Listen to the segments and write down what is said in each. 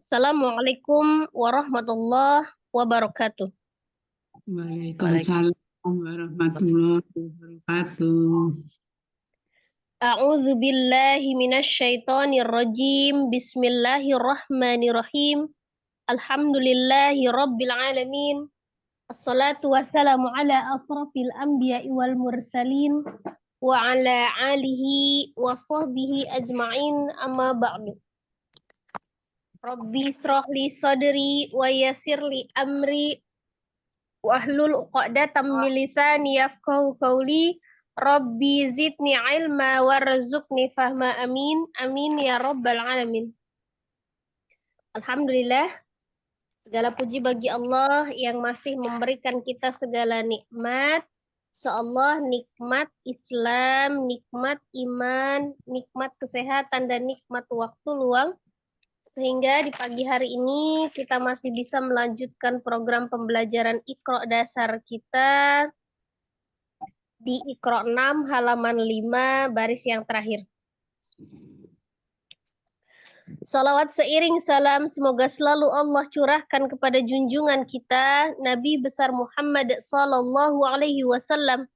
Assalamualaikum warahmatullahi wabarakatuh. Waalaikumsalam warahmatullahi wabarakatuh. A'udzu billahi minasyaitonir rajim. Bismillahirrahmanirrahim. Alhamdulillahi rabbil alamin. Assalatu wassalamu ala asrafil anbiya'i wal mursalin wa ala alihi wa sahbihi ajma'in, amma ba'du. Rabbi israh li sadri wa yassir li amri wahlul 'uqdatam min lisani yafqahu qawli. Rabbi zidni ilma warzuqni fahma, amin amin ya rabbal alamin. Alhamdulillah, segala puji bagi Allah yang masih memberikan kita segala nikmat. Seolah nikmat Islam, nikmat iman, nikmat kesehatan, dan nikmat waktu luang, sehingga di pagi hari ini kita masih bisa melanjutkan program pembelajaran Iqra dasar kita di Iqra 6 halaman 5 baris yang terakhir. Salawat seiring salam semoga selalu Allah curahkan kepada junjungan kita Nabi besar Muhammad sallallahu alaihi wasallam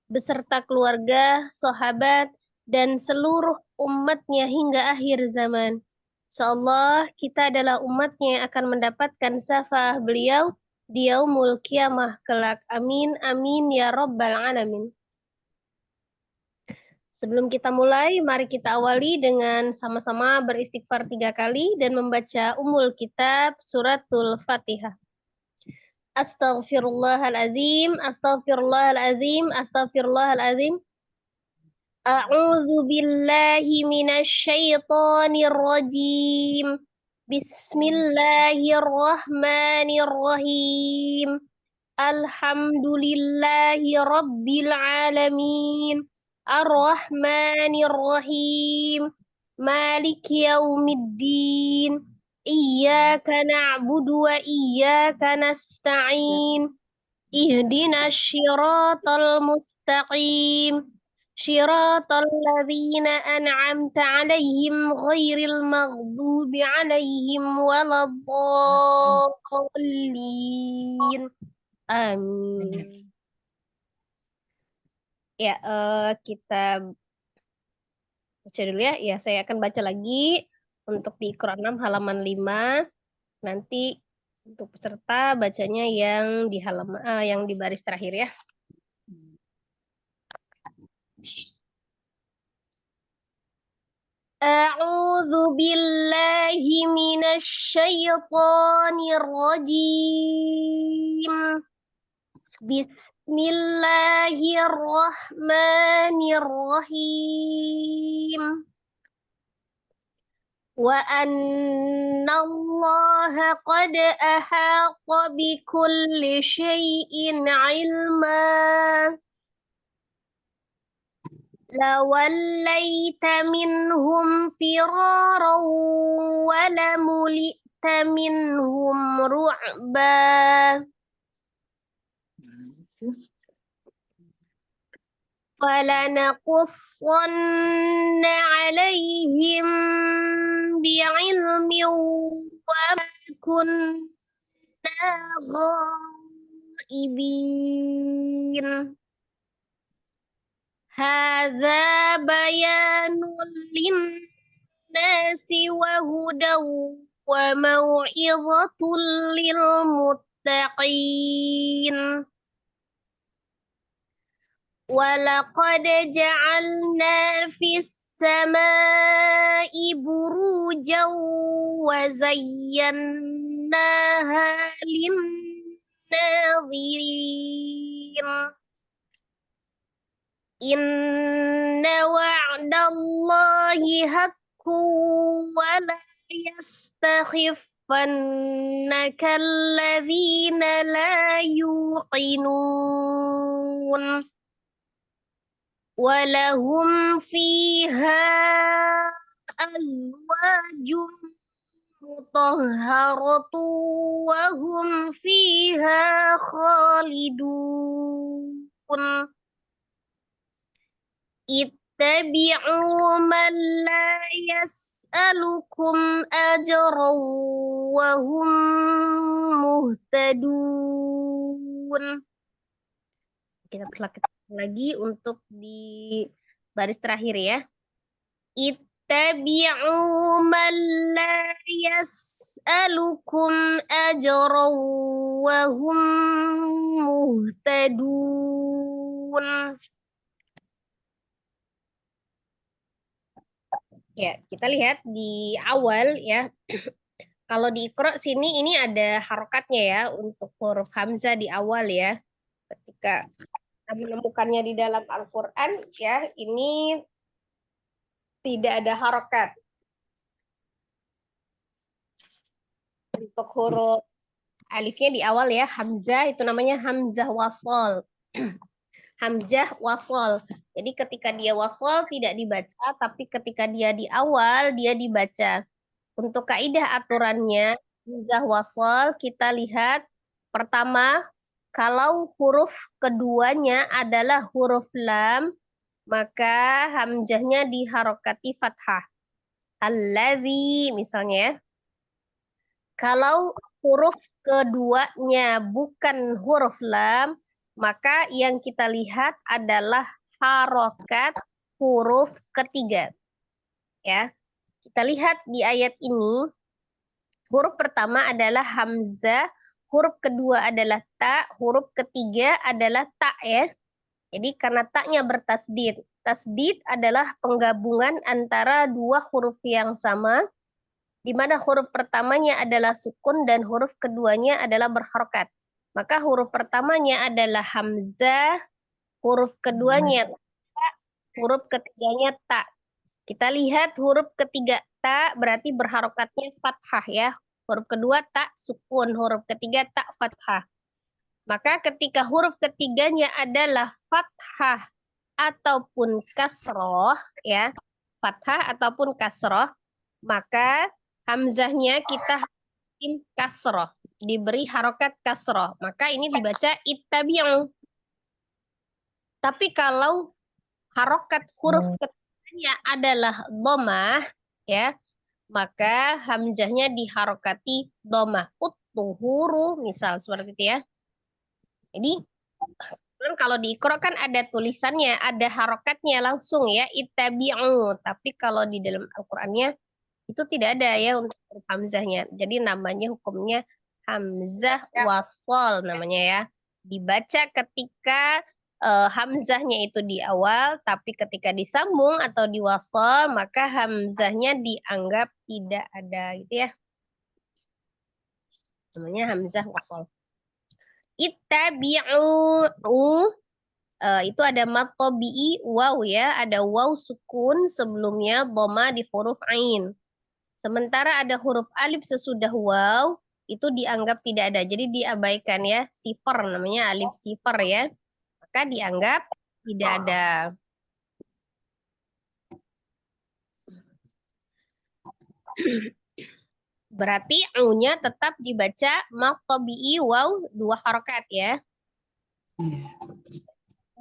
beserta keluarga, sahabat, dan seluruh umatnya hingga akhir zaman. Insyaallah kita adalah umatnya yang akan mendapatkan syafaat beliau di yaumul kiamah kelak. Amin amin ya rabbal alamin. Sebelum kita mulai, mari kita awali dengan sama-sama beristighfar 3 kali dan membaca Ummul Kitab Suratul Fatihah. Astaghfirullahalazim, astaghfirullahalazim, astaghfirullahalazim. A'udzu billahi minasyaitonir rajim. Bismillahirrahmanirrahim. Alhamdulillahi rabbil alamin. Ar-Rahmanir-Rahim. Maliki yaumiddin. Iyyaka na'budu wa iyyaka nasta'in. Ihdinas syiratal mustaqim. Syiratal ladzina an'amta 'alaihim ghairil maghdubi 'alaihim waladdallin. Amin. Ya, kita baca dulu ya. Ya, saya akan baca lagi untuk di Iqra 6 halaman 5. Nanti untuk peserta bacanya yang di halaman yang di baris terakhir ya. A'udzu billahi minasy syaithanir rajim. Bismillahirrahmanirrahim. Wa annallaha qad ahata bikulli syai'in ilma. Lawallaita minhum firaran wa lamuli'ta minhum ru'ba. فَلَنَقُصَّنَّ عَلَيْهِمْ بِعِلْمٍ وَمَا كُنَّا غَائِبِينَ. هَذَا بَيَانٌ لِلنَّاسِ وَهُدًى وَمَوْعِظَةٌ لِلْمُتَّقِينَ. وَلَقَدْ جَعَلْنَا فِي السَّمَاءِ بُرُوجًا وَزَيَّنَّاهَا لِلنَّاظِرِينَ. إِنَّ وَعْدَ اللَّهِ حَقٌّ وَلَا يَسْتَخِفَّنَّكَ الَّذِينَ لَا يُوقِنُونَ. وَلَهُمْ فِيهَا أَزْوَاجٌ مُطَهَّرَةٌ وَهُمْ فِيهَا خَالِدُونَ. ittabi'u man la yas'alukum ajran wa hum muhtadun. Kita perlakukan lagi untuk di baris terakhir ya. Ittabi'u man la yas'alukum ajran wa hum muhtadun. Ya, kita lihat di awal ya. Kalau di Iqra sini ini ada harokatnya ya untuk huruf hamzah di awal ya. Ketika kita menemukannya di dalam Al-Qur'an ya, ini tidak ada harokat. Untuk huruf alifnya di awal ya, hamzah itu namanya hamzah wasol. Hamzah wasol. Jadi ketika dia wasol tidak dibaca, tapi ketika dia di awal dia dibaca. Untuk kaidah aturannya hamzah wasol kita lihat pertama kalau huruf keduanya adalah huruf lam maka hamzahnya diharokati fathah. Alladzi misalnya ya. Kalau huruf keduanya bukan huruf lam, maka yang kita lihat adalah harokat huruf ketiga. Ya, kita lihat di ayat ini, huruf pertama adalah hamzah, huruf kedua adalah ta, huruf ketiga adalah ta ya. Jadi karena taknya bertasdid. Tasdid adalah penggabungan antara dua huruf yang sama, di mana huruf pertamanya adalah sukun dan huruf keduanya adalah berharokat. Maka huruf pertamanya adalah hamzah, huruf keduanya ta, huruf ketiganya ta. Kita lihat huruf ketiga ta berarti berharokatnya fathah ya. Huruf kedua ta sukun, huruf ketiga ta fathah. Maka ketika huruf ketiganya adalah fathah ataupun kasroh ya, fathah ataupun kasroh, maka hamzahnya kita hakim kasroh, diberi harokat kasroh. Maka ini dibaca ittabi'u. Tapi kalau harokat huruf ketiganya adalah dhammah ya, maka hamzahnya diharokati dhammah. Uttuhuru misal seperti itu ya. Jadi kalau di Iqra kan ada tulisannya, ada harokatnya langsung ya, ittabi'u. Tapi kalau di dalam Al-Qur'annya itu tidak ada ya untuk huruf hamzahnya. Jadi namanya hukumnya hamzah wasol namanya ya. Dibaca ketika hamzahnya itu di awal, tapi ketika disambung atau diwasol, maka hamzahnya dianggap tidak ada gitu ya. Namanya hamzah wasol. Ittabi'u itu ada mad tabi'i waw ya, ada waw sukun sebelumnya dhamma di huruf ain. Sementara ada huruf alif sesudah waw itu dianggap tidak ada. Jadi diabaikan ya, sifar namanya alif sifar ya. Maka dianggap tidak ada. Berarti u-nya tetap dibaca mad tabi'i waw 2 harokat ya.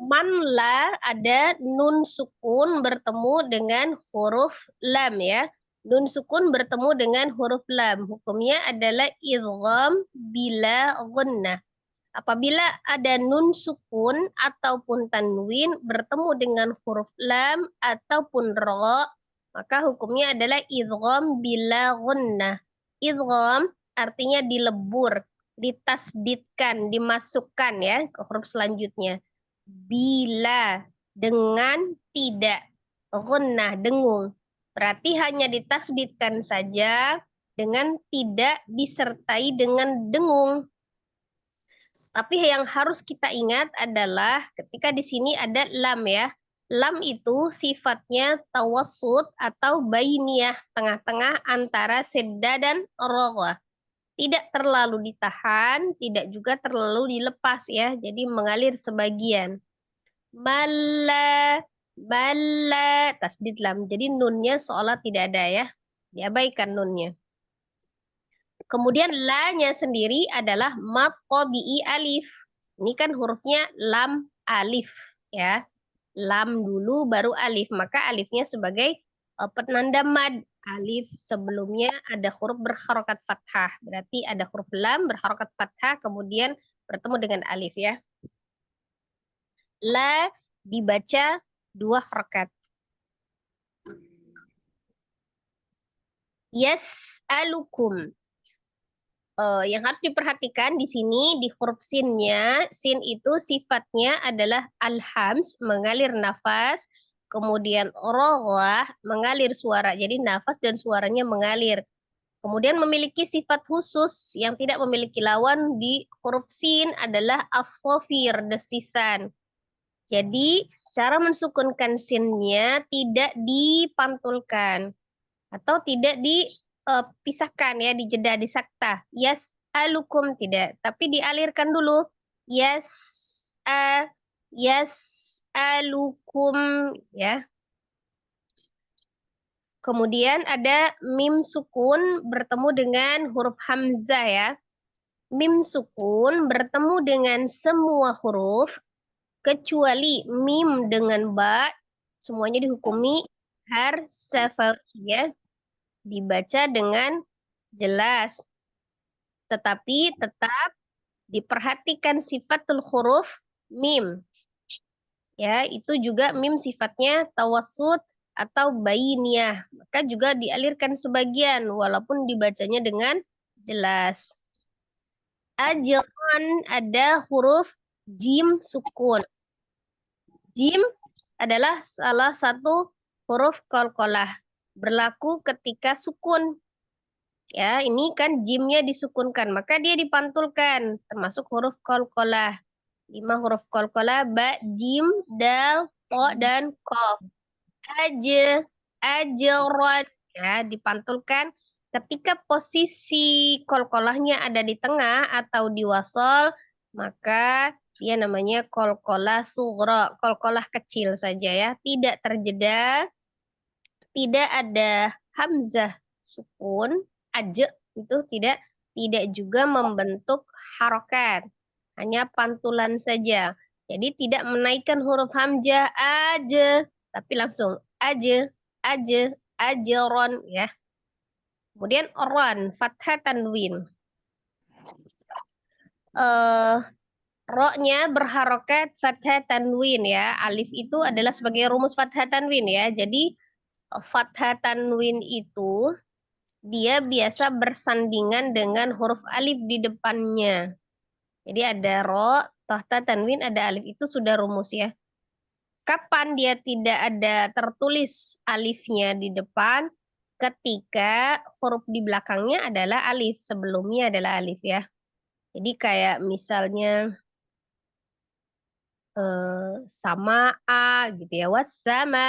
Man la ada nun sukun bertemu dengan huruf lam ya. Nun sukun bertemu dengan huruf lam. Hukumnya adalah idgham bila gunnah. Apabila ada nun sukun ataupun tanwin bertemu dengan huruf lam ataupun ra, maka hukumnya adalah idgham bila gunnah. Idgham artinya dilebur, ditasdidkan, dimasukkan ya ke huruf selanjutnya. Bila dengan tidak, gunnah dengung. Berarti hanya ditasdidkan saja dengan tidak disertai dengan dengung. Tapi yang harus kita ingat adalah ketika di sini ada lam ya. Lam itu sifatnya tawassut atau bainiyah, tengah-tengah antara sedda dan roghah. Tidak terlalu ditahan, tidak juga terlalu dilepas ya. Jadi mengalir sebagian. Malla, balla, tasdid lam. Jadi nunnya seolah tidak ada ya. Diabaikan nunnya. Kemudian la-nya sendiri adalah mad tabi'i alif. Ini kan hurufnya lam alif ya. lam dulu baru alif. Maka alifnya sebagai penanda mad. Alif sebelumnya ada huruf berharokat fathah. Berarti ada huruf lam berharokat fathah kemudian bertemu dengan alif ya. La dibaca 2 harokat. Yas'alukum. Yang harus diperhatikan di sini di huruf sinnya, sin itu sifatnya adalah al-hams, mengalir nafas, kemudian roghah, mengalir suara. Jadi nafas dan suaranya mengalir. Kemudian memiliki sifat khusus yang tidak memiliki lawan di huruf sin adalah as-safir, desisan. Jadi cara mensukunkan sinnya tidak dipantulkan atau tidak dipisahkan ya, dijeda, disakta. Yas'alukum tidak, tapi dialirkan dulu. Yas'alukum ya. Kemudian ada mim sukun bertemu dengan huruf hamzah ya. Mim sukun bertemu dengan semua huruf kecuali mim dengan ba, semuanya dihukumi har safawiyah, dibaca dengan jelas. Tetapi tetap diperhatikan sifatul huruf mim. Ya, itu juga mim sifatnya tawassut atau bainiyah. Maka juga dialirkan sebagian walaupun dibacanya dengan jelas. Ajran ada huruf jim sukun. Jim adalah salah satu huruf qalqalah. Berlaku ketika sukun. Ya, ini kan jimnya disukunkan, maka dia dipantulkan, termasuk huruf qalqalah. 5 huruf qalqalah, ba, jim, dal, to, dan qaf. Ajron, ya, dipantulkan ketika posisi qalqalahnya ada di tengah atau di wasol, maka dia namanya qalqalah sughra, qalqalah kecil saja ya, tidak terjeda, tidak ada hamzah sukun, itu tidak juga membentuk harokat, hanya pantulan saja. Jadi tidak menaikkan huruf hamzah aja, tapi langsung aja, ajron ya. Kemudian ron, fathah tanwin. Ro-nya berharokat fathah tanwin ya. Alif itu adalah sebagai rumus fathah tanwin ya. Jadi fathah tanwin itu dia biasa bersandingan dengan huruf alif di depannya. Jadi ada ro, tahta tanwin, ada alif. Itu sudah rumus ya. Kapan dia tidak ada tertulis alifnya di depan? Ketika huruf di belakangnya adalah alif. Sebelumnya adalah alif ya. Jadi kayak misalnya sama a gitu ya. Wassama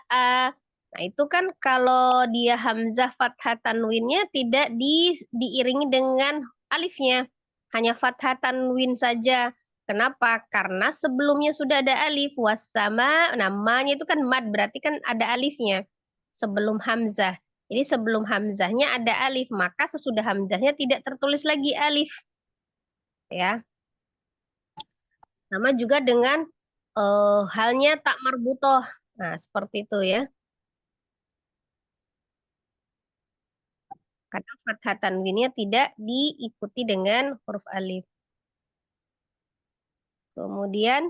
a. Nah, itu kan kalau dia hamzah fathah tanwinnya tidak diiringi dengan alifnya. Hanya fathah tanwin saja. Kenapa? Karena sebelumnya sudah ada alif. Wassama, namanya itu kan mad, berarti kan ada alifnya. Sebelum hamzah. Jadi sebelum hamzahnya ada alif, maka sesudah hamzahnya tidak tertulis lagi alif. Ya. Sama juga dengan halnya tak marbutoh. Nah, seperti itu ya. Kadang fathah tanwinnya tidak diikuti dengan huruf alif. Kemudian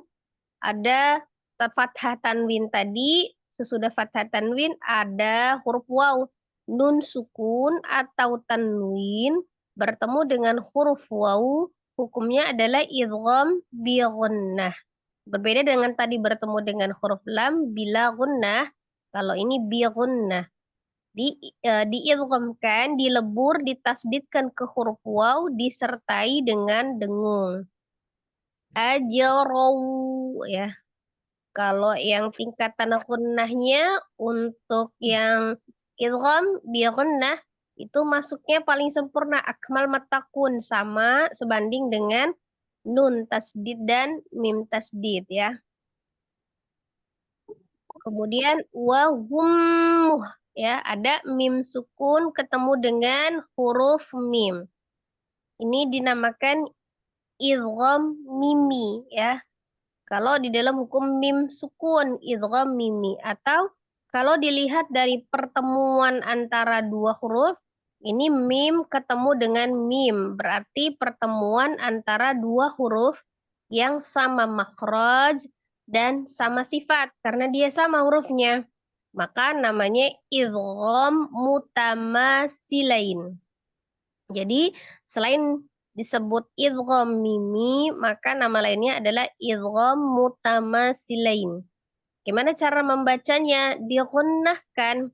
ada fathah tanwin tadi, sesudah fathah tanwin ada huruf waw. Nun sukun atau tanwin bertemu dengan huruf waw, hukumnya adalah idgham bi gunnah. Berbeda dengan tadi bertemu dengan huruf lam bila gunnah, kalau ini bi gunnah. Diidghamkan, dilebur, ditasdidkan ke huruf waw, disertai dengan dengung. Ajraw ya. Kalau yang tingkatan gunnahnya untuk yang idgham bi gunnah itu masuknya paling sempurna akmal matakun, sama sebanding dengan nun tasdid dan mim tasdid ya. Kemudian wahum ya, ada mim sukun ketemu dengan huruf mim. Ini dinamakan idgham mimi ya. Kalau di dalam hukum mim sukun, idgham mimi. Atau kalau dilihat dari pertemuan antara dua huruf, ini mim ketemu dengan mim. Berarti pertemuan antara dua huruf yang sama makhraj dan sama sifat. Karena dia sama hurufnya. Maka namanya idgham mutamasilain. Jadi selain disebut idgham mimi, maka nama lainnya adalah idgham mutamasilain. Gimana cara membacanya? Digunnahkan,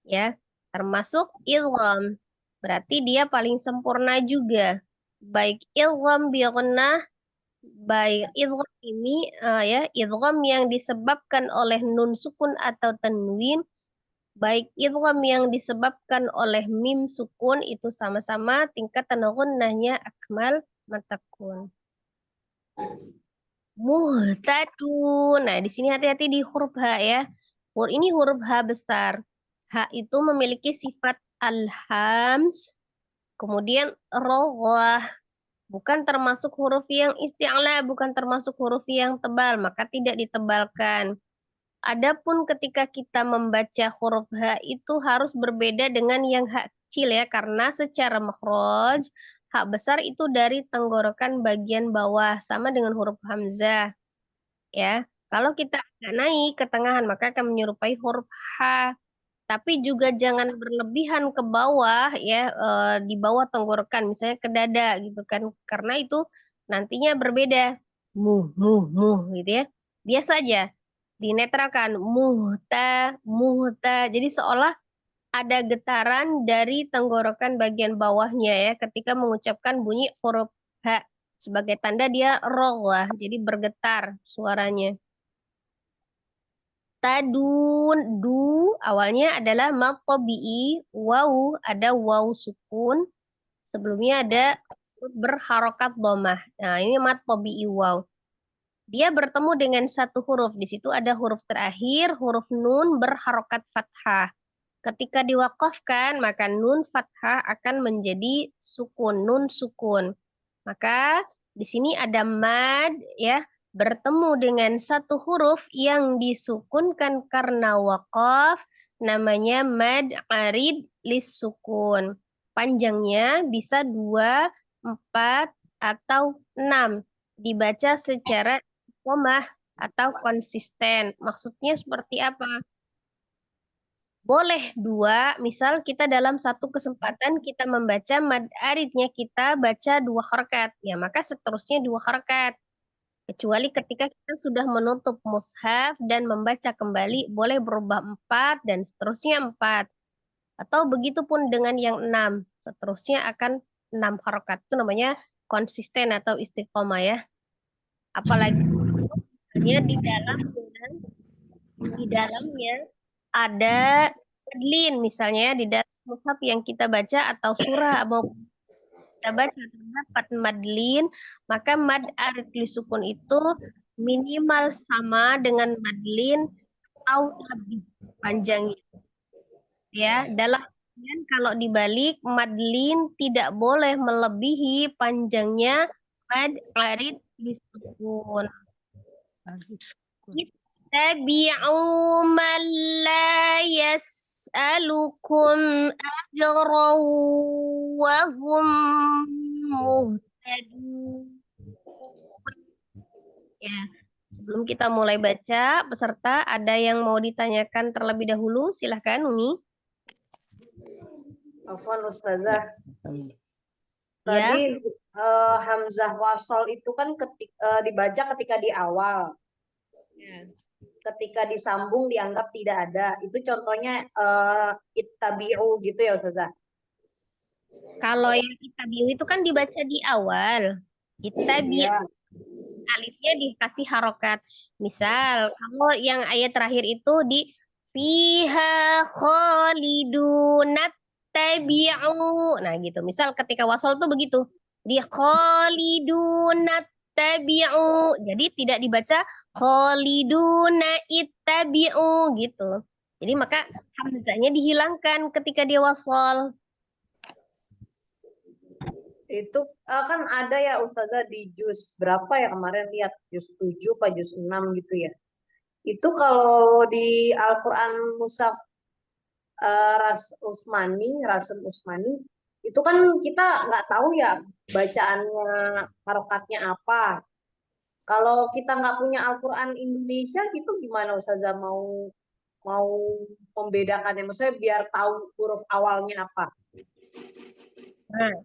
ya, termasuk idgham. Berarti dia paling sempurna juga. Baik idgham bi gunnah, baik idgham ini ya, idgham yang disebabkan oleh nun sukun atau tanwin, baik idgham yang disebabkan oleh mim sukun itu sama-sama tingkatan gunnahnya akmal matakun. Muhtadun. Nah, di sini hati-hati di huruf H ya. Ini huruf H besar. H itu memiliki sifat al-hams, kemudian roghah. Bukan termasuk huruf yang isti'la, bukan termasuk huruf yang tebal, maka tidak ditebalkan. Adapun ketika kita membaca huruf H itu harus berbeda dengan yang H kecil ya, karena secara makhraj H besar itu dari tenggorokan bagian bawah sama dengan huruf hamzah ya. Kalau kita agak naik ke tengahan maka akan menyerupai huruf H. Tapi juga jangan berlebihan ke bawah ya, di bawah tenggorokan misalnya ke dada gitu kan, karena itu nantinya berbeda. Muh gitu ya. Biasa aja dinetralkan muhta. Jadi seolah ada getaran dari tenggorokan bagian bawahnya ya ketika mengucapkan bunyi huruf H sebagai tanda dia roghah, jadi bergetar suaranya. Tadun, du awalnya adalah mad tabi'i, waw ada waw sukun, sebelumnya ada berharokat dhammah. Nah, ini mad tabi'i waw. Dia bertemu dengan satu huruf. Di situ ada huruf terakhir, huruf nun berharokat fathah. Ketika diwakafkan, maka nun fathah akan menjadi sukun, nun sukun. Maka di sini ada mad ya, bertemu dengan satu huruf yang disukunkan karena wakaf, namanya mad arid lis sukun. Panjangnya bisa 2, 4, atau 6. Dibaca secara istiqomah atau konsisten. Maksudnya seperti apa? Boleh 2, misal kita dalam satu kesempatan kita membaca mad aridnya kita baca 2 harakat, ya maka seterusnya 2 harakat. Kecuali ketika kita sudah menutup mushaf dan membaca kembali, boleh berubah 4 dan seterusnya 4. Atau begitu pun dengan yang 6, seterusnya akan 6 harakat. Itu namanya konsisten atau istiqomah ya. Apalagi di dalamnya ada madlin misalnya di dalam mushaf yang kita baca atau surah mau kita baca terdapat madlin, maka mad arid li sukun itu minimal sama dengan madlin atau lebih panjangnya ya. Dalam artian kalau dibalik madlin tidak boleh melebihi panjangnya mad arid li sukun. Ittabi'u man la yas'alukum ajran wa hum muhtadun. Ya, sebelum kita mulai baca, peserta ada yang mau ditanyakan terlebih dahulu? Silahkan, Umi. Afwan Ustazah. Ya. Tadi hamzah wasol itu kan dibaca ketika di awal. Ya. Ketika disambung dianggap tidak ada. Itu contohnya ittabi'u gitu ya Ustazah. Kalau yang ittabi'u itu kan dibaca di awal. Ittabi'u. Ya. Alifnya dikasih harokat. Misal, kalau yang ayat terakhir itu di fiha khalidunat tabi'u. Nah, gitu. Misal ketika wasal tuh begitu. Di khalidunat tabi'u. Jadi tidak dibaca khaliduna ittabi'u gitu. Jadi maka hamzahnya dihilangkan ketika dia wasal. Itu kan ada ya Ustazah di juz berapa ya kemarin lihat juz 7 apa juz 6 gitu ya. Itu kalau di Al-Qur'an Mushaf Rasem Usmani itu kan kita nggak tahu ya bacaannya harokatnya apa. Kalau kita nggak punya Al-Qur'an Indonesia gitu gimana Ustazah mau mau membedakannya? Maksudnya biar tahu huruf awalnya apa. Nah,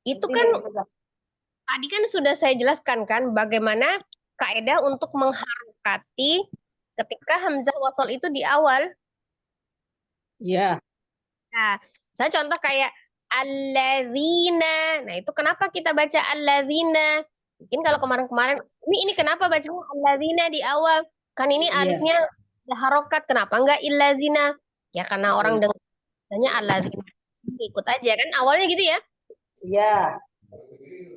itu Ngerti kan nggak Ustazah? tadi kan sudah saya jelaskan kan bagaimana kaidah untuk mengharokati ketika hamzah wasal itu di awal. Iya. Nah, saya contoh kayak alladzina. Nah, itu kenapa kita baca alladzina? Mungkin kalau kemarin-kemarin, ini kenapa bacanya alladzina di awal? Kan ini Iya. alifnya ada harokat, kenapa enggak illazina? Ya karena orang Iya. dengarnya alladzina. Ikut aja kan awalnya gitu ya. Iya.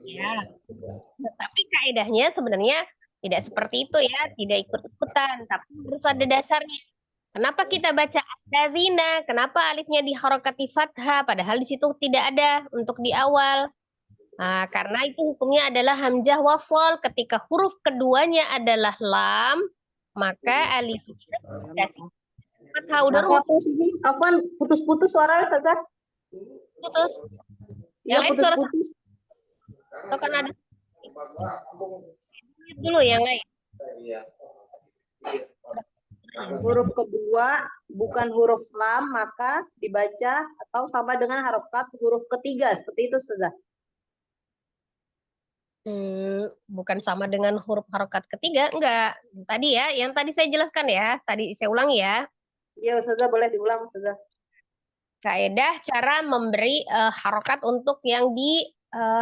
Ya. Tapi kaidahnya sebenarnya tidak seperti itu ya, tidak ikut-ikutan, tapi harus ada dasarnya. Kenapa kita baca alladzina? Kenapa alifnya diharokati fathah padahal di situ tidak ada untuk di awal? Nah, karena itu hukumnya adalah hamzah wasal. Ketika huruf keduanya adalah lam, maka alifnya dikasih fathah. Udah Maaf rumus aku sini, Afwan putus-putus suara Ustazah. putus. Iya Yang lain suara putus-putus. atau kan ada dulu yang lain. Huruf kedua bukan huruf lam maka dibaca atau sama dengan harokat huruf ketiga seperti itu Ustazah. Bukan sama dengan huruf harokat ketiga, enggak. Tadi ya, yang tadi saya jelaskan ya, tadi saya ulangi ya. Iya Ustazah boleh diulang Ustazah. Kaidah cara memberi harokat untuk yang di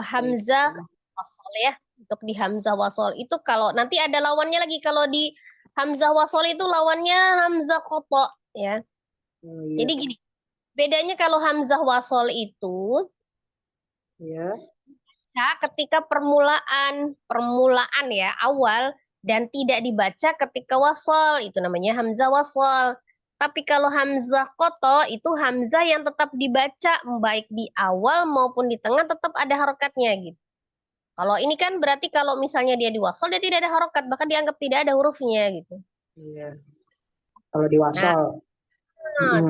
hamzah wasol ya. Untuk di hamzah wasol itu kalau nanti ada lawannya lagi. Kalau di hamzah wasol itu lawannya hamzah koto ya. Oh, iya. Jadi gini, bedanya kalau hamzah wasol itu Iya. ketika permulaan ya awal dan tidak dibaca ketika wasol itu namanya hamzah wasol. Tapi kalau hamzah koto itu hamzah yang tetap dibaca baik di awal maupun di tengah tetap ada harokatnya gitu. Kalau ini kan berarti kalau misalnya dia di wasol dia tidak ada harokat bahkan dianggap tidak ada hurufnya gitu. Iya. Kalau di Nah, wasal.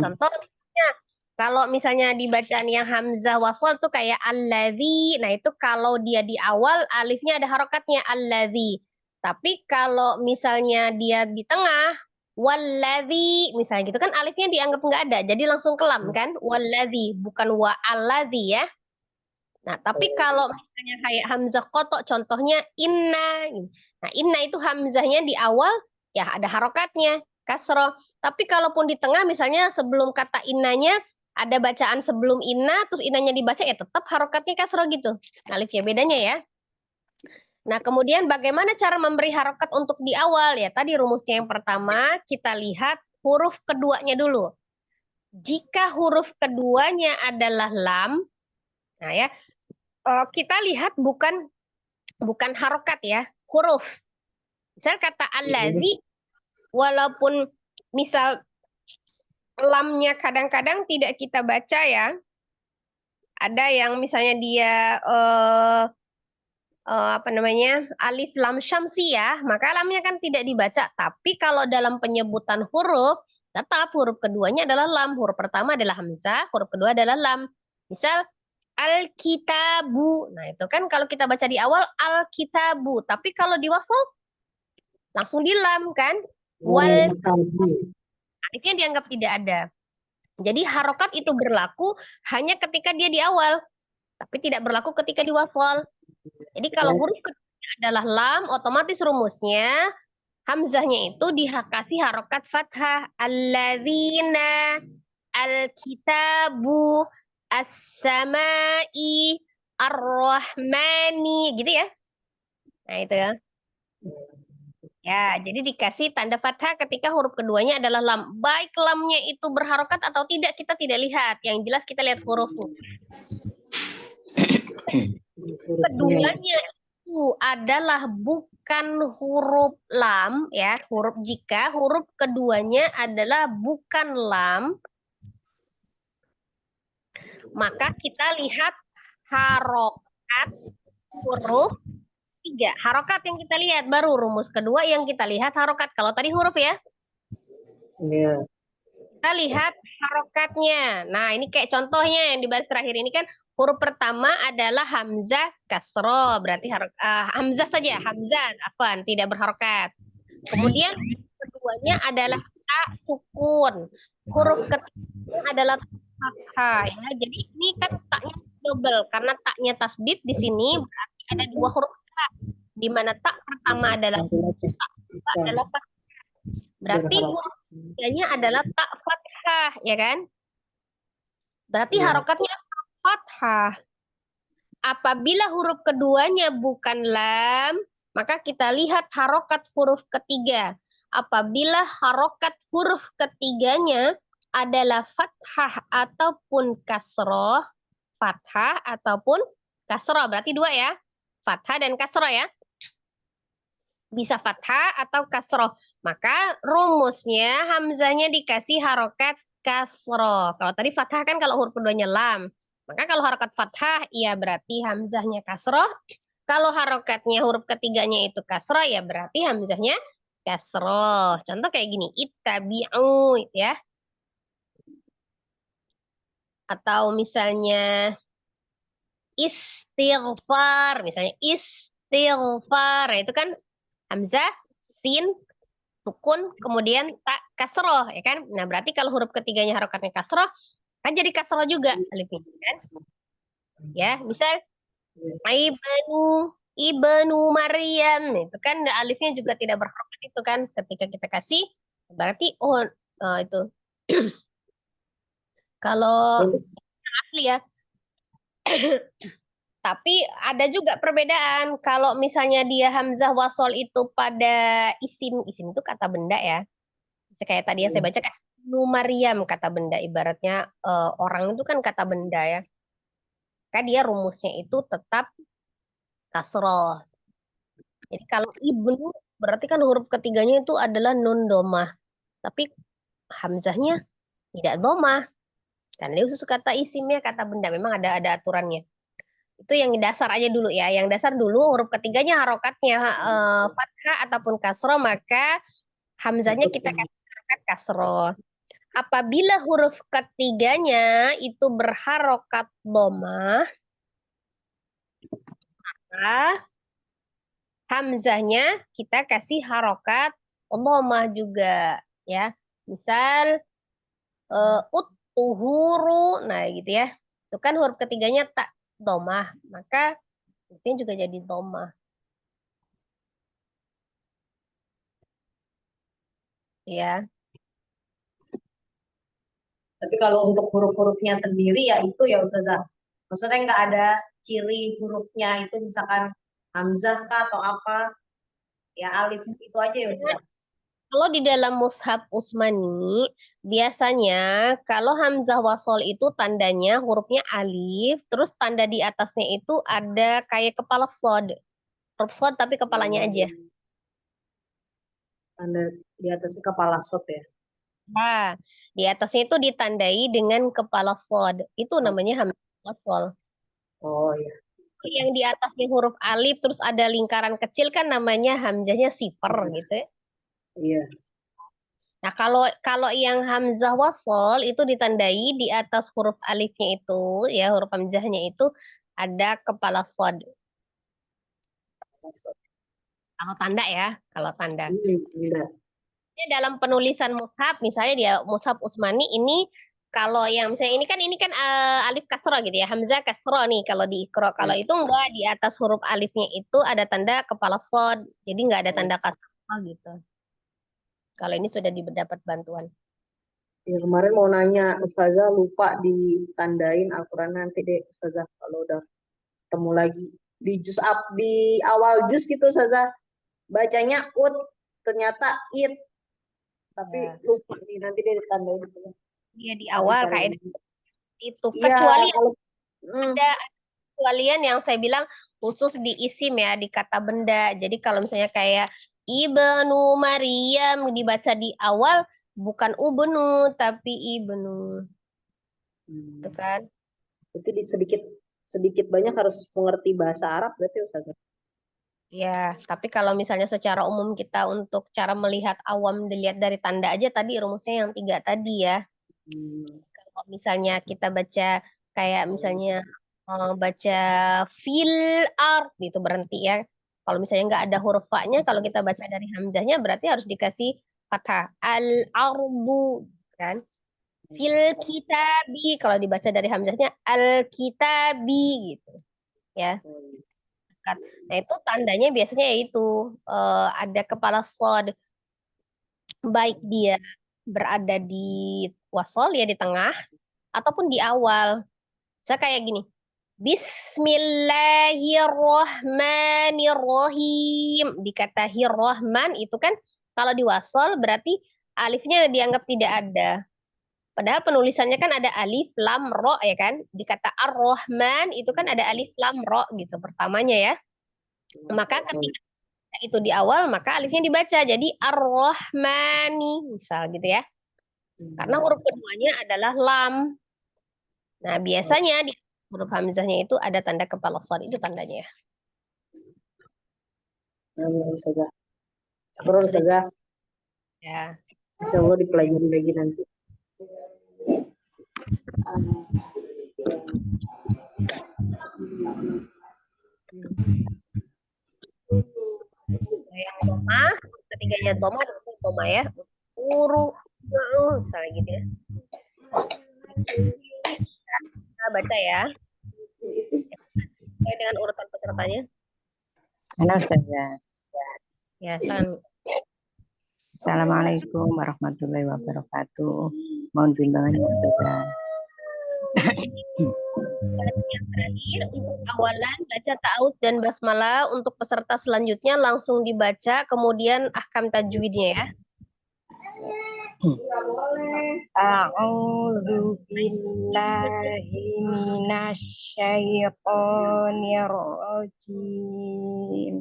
contoh misalnya kalau misalnya di bacaan yang hamzah wasal tuh kayak alladzi. Nah, itu kalau dia di awal alifnya ada harokatnya alladzi. Tapi kalau misalnya dia di tengah walladzi misalnya gitu kan alifnya dianggap nggak ada. Jadi langsung kelam kan? Walladzi bukan wa alladzi ya. Nah, tapi kalau misalnya kayak hamzah kotok contohnya inna. Nah, inna itu hamzahnya di awal ya ada harokatnya kasroh. Tapi kalaupun di tengah misalnya sebelum kata innanya ada bacaan sebelum inna terus innanya dibaca ya tetap harokatnya kasroh gitu. Alifnya bedanya ya. Nah, kemudian bagaimana cara memberi harokat untuk di awal ya? Tadi rumusnya yang pertama kita lihat huruf keduanya dulu. Jika huruf keduanya adalah lam, nah ya kita lihat bukan harokat ya, huruf. Misal kata allazi, walaupun misal lamnya kadang-kadang tidak kita baca ya. Ada yang misalnya dia apa namanya alif lam syamsiyah, maka lamnya kan tidak dibaca. Tapi kalau dalam penyebutan huruf, tetap huruf keduanya adalah lam. Huruf pertama adalah hamzah, huruf kedua adalah lam. Misal al-kitabu. Nah, itu kan kalau kita baca di awal al-kitabu, tapi kalau di wasal langsung di lam kan? Wal alifnya dianggap tidak ada. Jadi harokat itu berlaku hanya ketika dia di awal, tapi tidak berlaku ketika di wasal. Jadi kalau huruf kedua adalah lam, otomatis rumusnya hamzahnya itu dikasih harokat fathah. Alladzina, al-kitabu, as-samai, ar-rahmani, gitu ya. Nah itu ya. Ya, jadi dikasih tanda fathah ketika huruf keduanya adalah lam. Baik lamnya itu berharokat atau tidak, kita tidak lihat. Yang jelas kita lihat hurufnya. Keduanya itu adalah bukan huruf lam, ya. Jika huruf keduanya adalah bukan lam, maka kita lihat harokat huruf 3. Harokat yang kita lihat, baru rumus kedua yang kita lihat harokat. Kalau tadi huruf ya, Iya. kita lihat harokatnya. Nah, ini kayak contohnya yang di baris terakhir ini kan huruf pertama adalah hamzah kasroh, berarti hamzah saja, hamzah, apa tidak berharokat. Kemudian keduanya adalah ta sukun. Huruf ketiga adalah fathah ya. Jadi ini kan taknya double karena taknya tasdid di sini berarti ada dua huruf ta. Di mana tak pertama adalah sukun, tak kedua adalah fathah. Berarti huruf ketiganya adalah tak fathah, ya kan? Berarti Iya. harokatnya fathah. Apabila huruf keduanya bukan lam, maka kita lihat harokat huruf ketiga. Apabila harokat huruf ketiganya adalah fathah ataupun kasroh, fathah ataupun kasroh, berarti dua ya, fathah dan kasroh ya. Bisa fathah atau kasroh. Maka rumusnya hamzahnya dikasih harokat kasroh. Kalau tadi fathah kan kalau huruf keduanya lam. Maka kalau harokat fathah, ya berarti hamzahnya kasroh. Kalau harokatnya huruf ketiganya itu kasroh, ya berarti hamzahnya kasroh. Contoh kayak gini, ittabi'u ya. Atau misalnya istighfar, misalnya istighfar, itu kan hamzah, sin, sukun, kemudian tak kasroh, ya kan? Nah, berarti kalau huruf ketiganya harokatnya kasroh, kan jadi kasroh juga alifnya, kan? Ya, misal ibnu Maryam, itu kan alifnya juga tidak berharokat itu kan? Ketika kita kasih, berarti itu. Kalau asli ya. Tapi ada juga perbedaan. Kalau misalnya dia hamzah wasol itu pada isim itu kata benda ya. Kayak tadi yang saya baca kan Maryam kata benda, ibaratnya orang itu kan kata benda ya. Maka dia rumusnya itu tetap kasroh. Jadi kalau ibnu berarti kan huruf ketiganya itu adalah nun domah. Tapi hamzahnya tidak domah. Karena dia khusus kata isimnya kata benda. Memang ada aturannya. Itu yang dasar aja dulu ya. Yang dasar dulu huruf ketiganya harokatnya fathah ataupun kasroh, maka hamzahnya kita kasih harokat kasroh. Apabila huruf ketiganya itu berharokat domah, maka hamzahnya kita kasih harokat domah juga ya. Misal utuhuru, nah gitu ya. Itu kan huruf ketiganya tak domah, maka itu juga jadi domah. Ya. Tapi kalau untuk huruf-hurufnya sendiri ya itu ya Ustazah. Maksudnya nggak ada ciri hurufnya itu misalkan hamzah kah atau apa. Ya alif itu aja ya Ustazah. Kalau di dalam mushaf Utsmani, biasanya kalau hamzah wasol itu tandanya hurufnya alif, terus tanda di atasnya itu ada kayak kepala sod. Huruf sod tapi kepalanya aja. Tanda di atasnya kepala sod ya. Nah, di atasnya itu ditandai dengan kepala sod. Itu namanya hamzah wasol. Oh iya. Yang di atasnya huruf alif, terus ada lingkaran kecil kan namanya hamzahnya sifer gitu ya. Iya. Nah, kalau yang hamzah wasol itu ditandai di atas huruf alifnya itu, ya huruf hamzahnya itu ada kepala sod. Kalau tanda ya, kalau tanda. Iya. Ini dalam penulisan mushaf, misalnya dia mushaf Utsmani ini, kalau yang misalnya ini kan alif kasroh gitu ya, hamzah kasroh nih kalau di ikro. Kalau itu enggak, di atas huruf alifnya itu ada tanda kepala sod, jadi enggak ada tanda kasroh gitu. Kalau ini sudah didapat bantuan. Ya kemarin mau nanya Ustazah lupa ditandain Al-Quran nanti deh Ustazah kalau udah ketemu lagi di di awal juz gitu Ustazah bacanya ternyata it tapi Ya. lupa nih nanti deh ditandain dulu. Iya di awal kayak itu. Iya, Kecuali kalau ada kecualian yang saya bilang khusus di isim ya, di kata benda. Jadi kalau misalnya kayak ibnu Maryam dibaca di awal bukan ubnu tapi ibnu. Itu kan. itu sedikit sedikit banyak harus mengerti bahasa Arab berarti Ustazah. Ya, tapi kalau misalnya secara umum kita untuk cara melihat awam dilihat dari tanda aja tadi rumusnya yang 3 tadi ya. Kalau misalnya kita baca kayak misalnya baca fil ard gitu berhenti ya. Kalau misalnya nggak ada huruf fa-nya, kalau kita baca dari hamzahnya berarti harus dikasih fathah al ardu kan. Fil kitabi kalau dibaca dari hamzahnya al kitabi gitu ya. Nah, itu tandanya biasanya yaitu ada kepala shad, baik dia berada di wasol ya di tengah ataupun di awal. Saya kayak gini. Bismillahirrohmanirrohim. Di kata hirrohman itu kan kalau di wasol berarti alifnya dianggap tidak ada. Padahal penulisannya kan ada alif lam ro ya kan. Di kata ar-Rahman itu kan ada alif lam ro gitu pertamanya ya. Maka ketika itu di awal maka alifnya dibaca jadi ar-Rahmani misal gitu ya. Karena huruf keduanya adalah lam. Nah, biasanya di huruf hamzahnya itu ada tanda kepala shad itu tandanya ya. Ustazah. Syukur Ustazah. Ya. Insya Allah dipelajari lagi nanti. Yang doma, ketiganya doma ya. Uru, misalnya gitu ya. Kita baca ya. Sesuai dengan urutan pesertanya. Halo Ustazah. Ya, silakan. Assalamualaikum warahmatullahi wabarakatuh. Mohon bimbingan Ustazah. Yang terakhir untuk awalan baca ta'awudz dan basmalah, untuk peserta selanjutnya langsung dibaca kemudian ahkam tajwidnya ya. A'udzu billahi minasyaitonir rajim.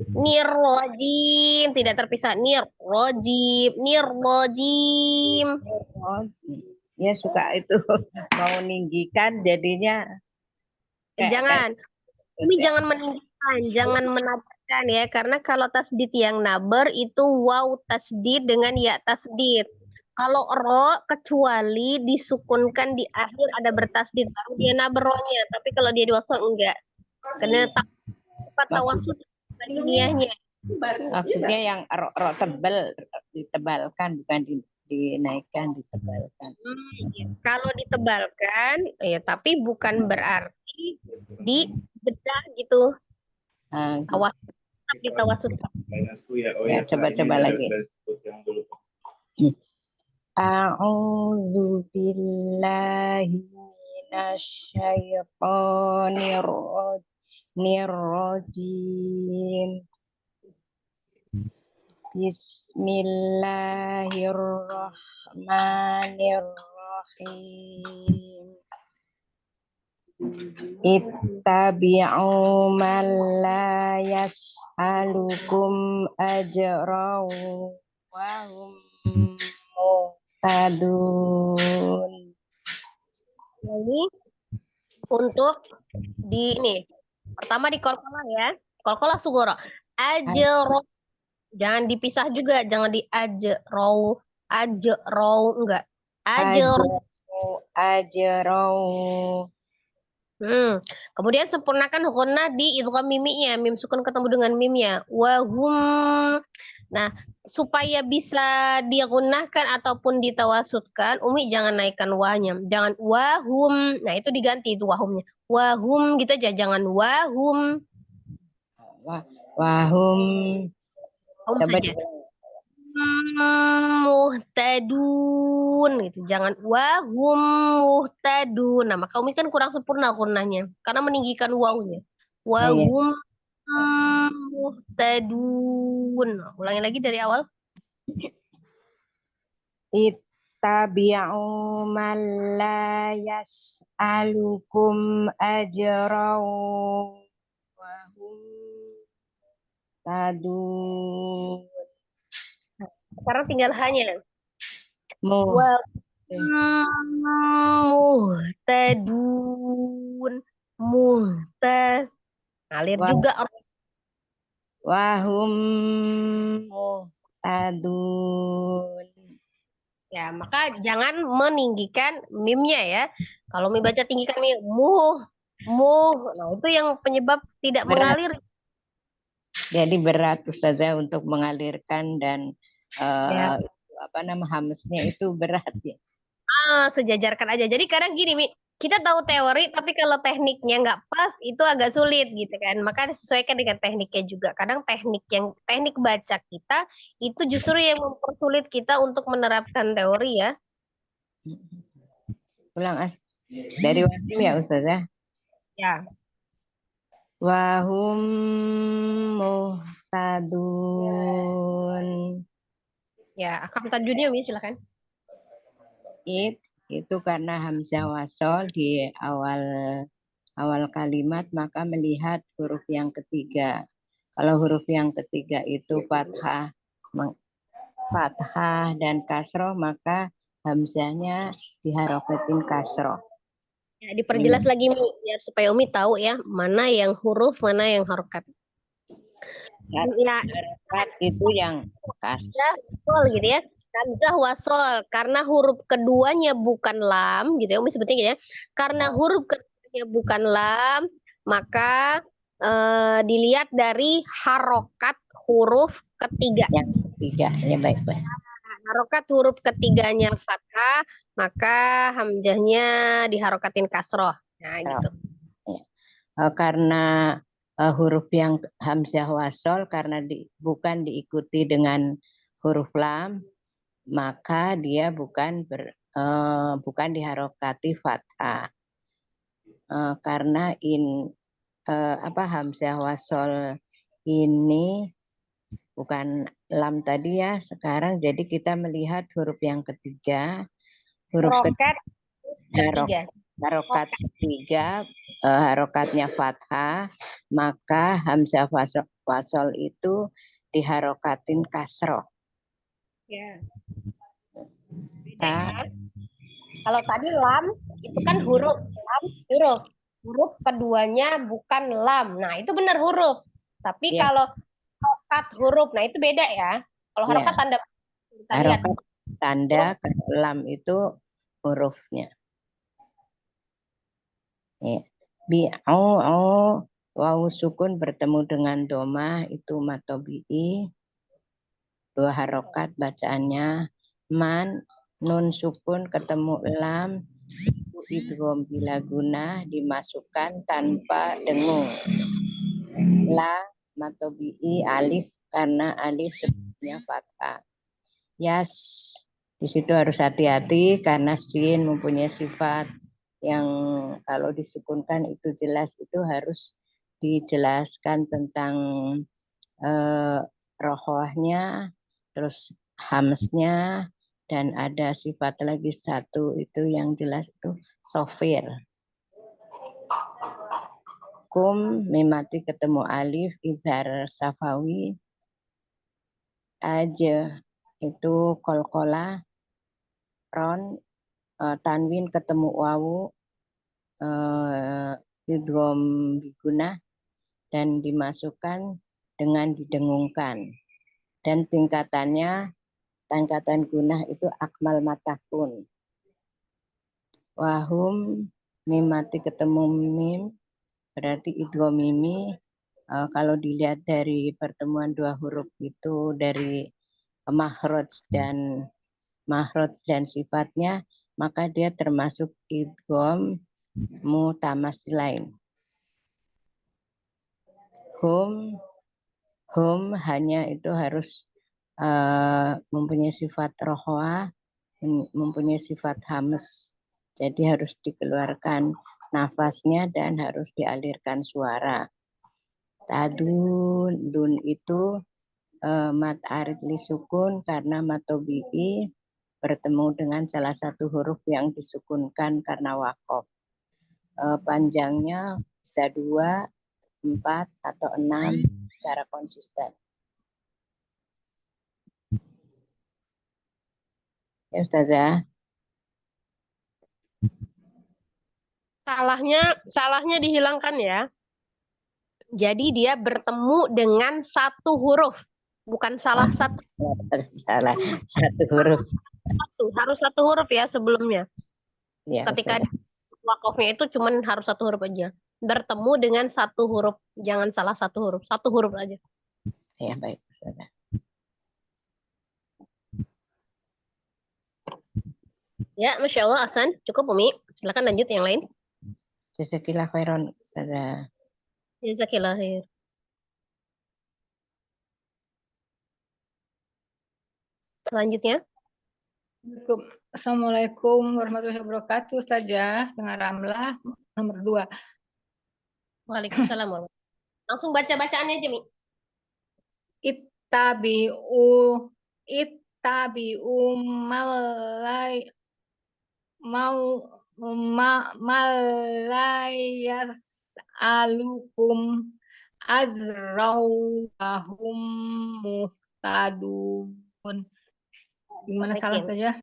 Nirrojim, tidak terpisah. Nirrojim. Ya suka itu mau meninggikan jadinya Jangan. Ini jangan meninggikan, jangan menabarkan ya. Karena kalau tasdid yang nabar itu waw tasdid dengan ya tasdid. Kalau ro kecuali disukunkan di akhir ada bertasdid baru dia nabar ro-nya. Tapi kalau dia diwasal enggak. Karena tempat tawasud ilmiahnya. maksudnya yang rok tebal ditebalkan bukan dinaikkan ditebalkan. Kalau ditebalkan ya tapi bukan berarti dibedah gitu. Awas tetap ditawasud. Ya, coba lagi. A'udzu billahi minasyaitonir rajim. Bismillahirrahmanirrahim. Ittabi'u man la yas'alukum ajran wa hum muhtadun. Ini untuk di ini pertama di qalqalah ya. Qalqalah sugoro. Ajro. Jangan dipisah juga, jangan di ajro enggak. Ajro. Ajran. Kemudian sempurnakan ghannah di idgham mimiknya, mim sukun ketemu dengan mimnya. Wahum. Nah, supaya bisa digunnahkan ataupun ditawasudkan, Umi jangan naikkan wahnya. Jangan wahum. Nah, itu diganti itu wahumnya. Wahum gitu aja, jangan wahum. Wahum. Wahum saja. Muhtadun gitu. Jangan wahum muhtadun. Nah, maka Umi kan kurang sempurna gunanya karena meninggikan wawunya. Wahum muhtadun. Nah, ulangi lagi dari awal. Ittabi'u man la yas'alukum ajran wa hum muhtadun. Sekarang tinggal hanya Mu wa Muhtadun. Muhtad. Ngalir Wah, juga. wahum muhtadun. Ya, maka jangan meninggikan mimnya ya. Kalau mim baca tinggikan mim, muh. Nah, itu yang penyebab tidak Berat. mengalir. Jadi berat Ustazah untuk mengalirkan dan Ya. hamsnya itu berat ya. Sejajarkan aja. Jadi kadang gini, Mi, kita tahu teori, tapi kalau tekniknya nggak pas, itu agak sulit gitu kan. Maka disesuaikan dengan tekniknya juga. Kadang teknik baca kita itu justru yang mempersulit kita untuk menerapkan teori ya. Ulang dari Wasim ya Ustazah. Ya. Wahum muhtadun. Ya, akam tajwidnya Mi, silakan. Itu karena hamzah wasol di awal kalimat maka melihat huruf yang ketiga. Kalau huruf yang ketiga itu fathah dan kasroh maka hamzahnya diharokatin kasroh. Ya, diperjelas lagi Mi, biar supaya Umi tahu ya, mana yang huruf, mana yang harokat. Ya, Harokat itu yang hamzah wasol gitu ya. Hamzah wasol karena huruf keduanya bukan lam gitu ya, Umi sebutnya gitu ya. Karena huruf keduanya bukan lam, maka dilihat dari harokat huruf ketiga. yang ketiga ya baik-baik. Harokat huruf ketiganya fathah, maka hamzahnya diharokatin kasroh. Nah, gitu. Karena huruf yang hamzah wasol karena bukan diikuti dengan huruf lam maka dia bukan diharokati fathah. Karena hamzah wasol ini bukan lam tadi ya. Sekarang jadi kita melihat huruf yang ketiga, huruf Ketiga. harokat ketiga, harokatnya fathah, maka hamzah wasol itu diharokatin kasroh. Ya. Kalau tadi lam itu kan huruf, huruf keduanya bukan lam. Nah, itu benar huruf. Tapi Ya. kalau harokat huruf, nah itu beda ya. Kalau harokat Ya. tanda kita lihat. Harokat tanda, lam itu hurufnya. Ya. Wawu sukun bertemu dengan domah itu matobi'i. Dua harokat bacaannya. Man, nun sukun ketemu lam. Idgham bila guna dimasukkan tanpa dengung. La matobi'i alif karena alif sebelumnya fathah. Yas, di situ harus hati-hati karena sin mempunyai sifat yang kalau disukunkan itu jelas, itu harus dijelaskan tentang rohohnya, terus hamsnya, dan ada sifat lagi satu itu yang jelas itu sofir. Kum memati ketemu alif izhar safawi aja itu kolkola ron tanwin ketemu wawu idgham biguna dan dimasukkan dengan didengungkan dan tingkatan gunah itu akmal matakun. Wahum mimati ketemu mim berarti idgham mimi. Kalau dilihat dari pertemuan dua huruf itu dari makhraj dan sifatnya, maka dia termasuk idgham mutamasilain. Hum hanya itu harus mempunyai sifat rohwa, mempunyai sifat hams. Jadi harus dikeluarkan nafasnya dan harus dialirkan suara. Tadun, dun itu mat arid li sukun karena matobi'i bertemu dengan salah satu huruf yang disukunkan karena wakof. Panjangnya bisa 2, 4, atau 6 secara konsisten. Ya Ustazah. salahnya dihilangkan ya. Jadi dia bertemu dengan satu huruf, bukan salah satu. Salah satu huruf. Harus satu huruf ya sebelumnya. Ya, Ketika Ustazah. wakafnya itu cuman harus satu huruf aja. Bertemu dengan satu huruf, jangan salah satu huruf. Satu huruf aja. Ya, baik, Ustazah. Ya, Masya Allah, Hasan. Cukup, Umi. Silakan lanjut yang lain. Jazakillah khairan, Ustazah. Jazakillah khair. Selanjutnya. Assalamualaikum warahmatullahi wabarakatuh, Ustazah. Dengan Ramlah, nomor 2. Waalaikumsalam warahmatullahi. Langsung baca bacaannya aja, Mi. Ittabi'u malayas alukum azraw wahum muhtadun. Gimana salah saja?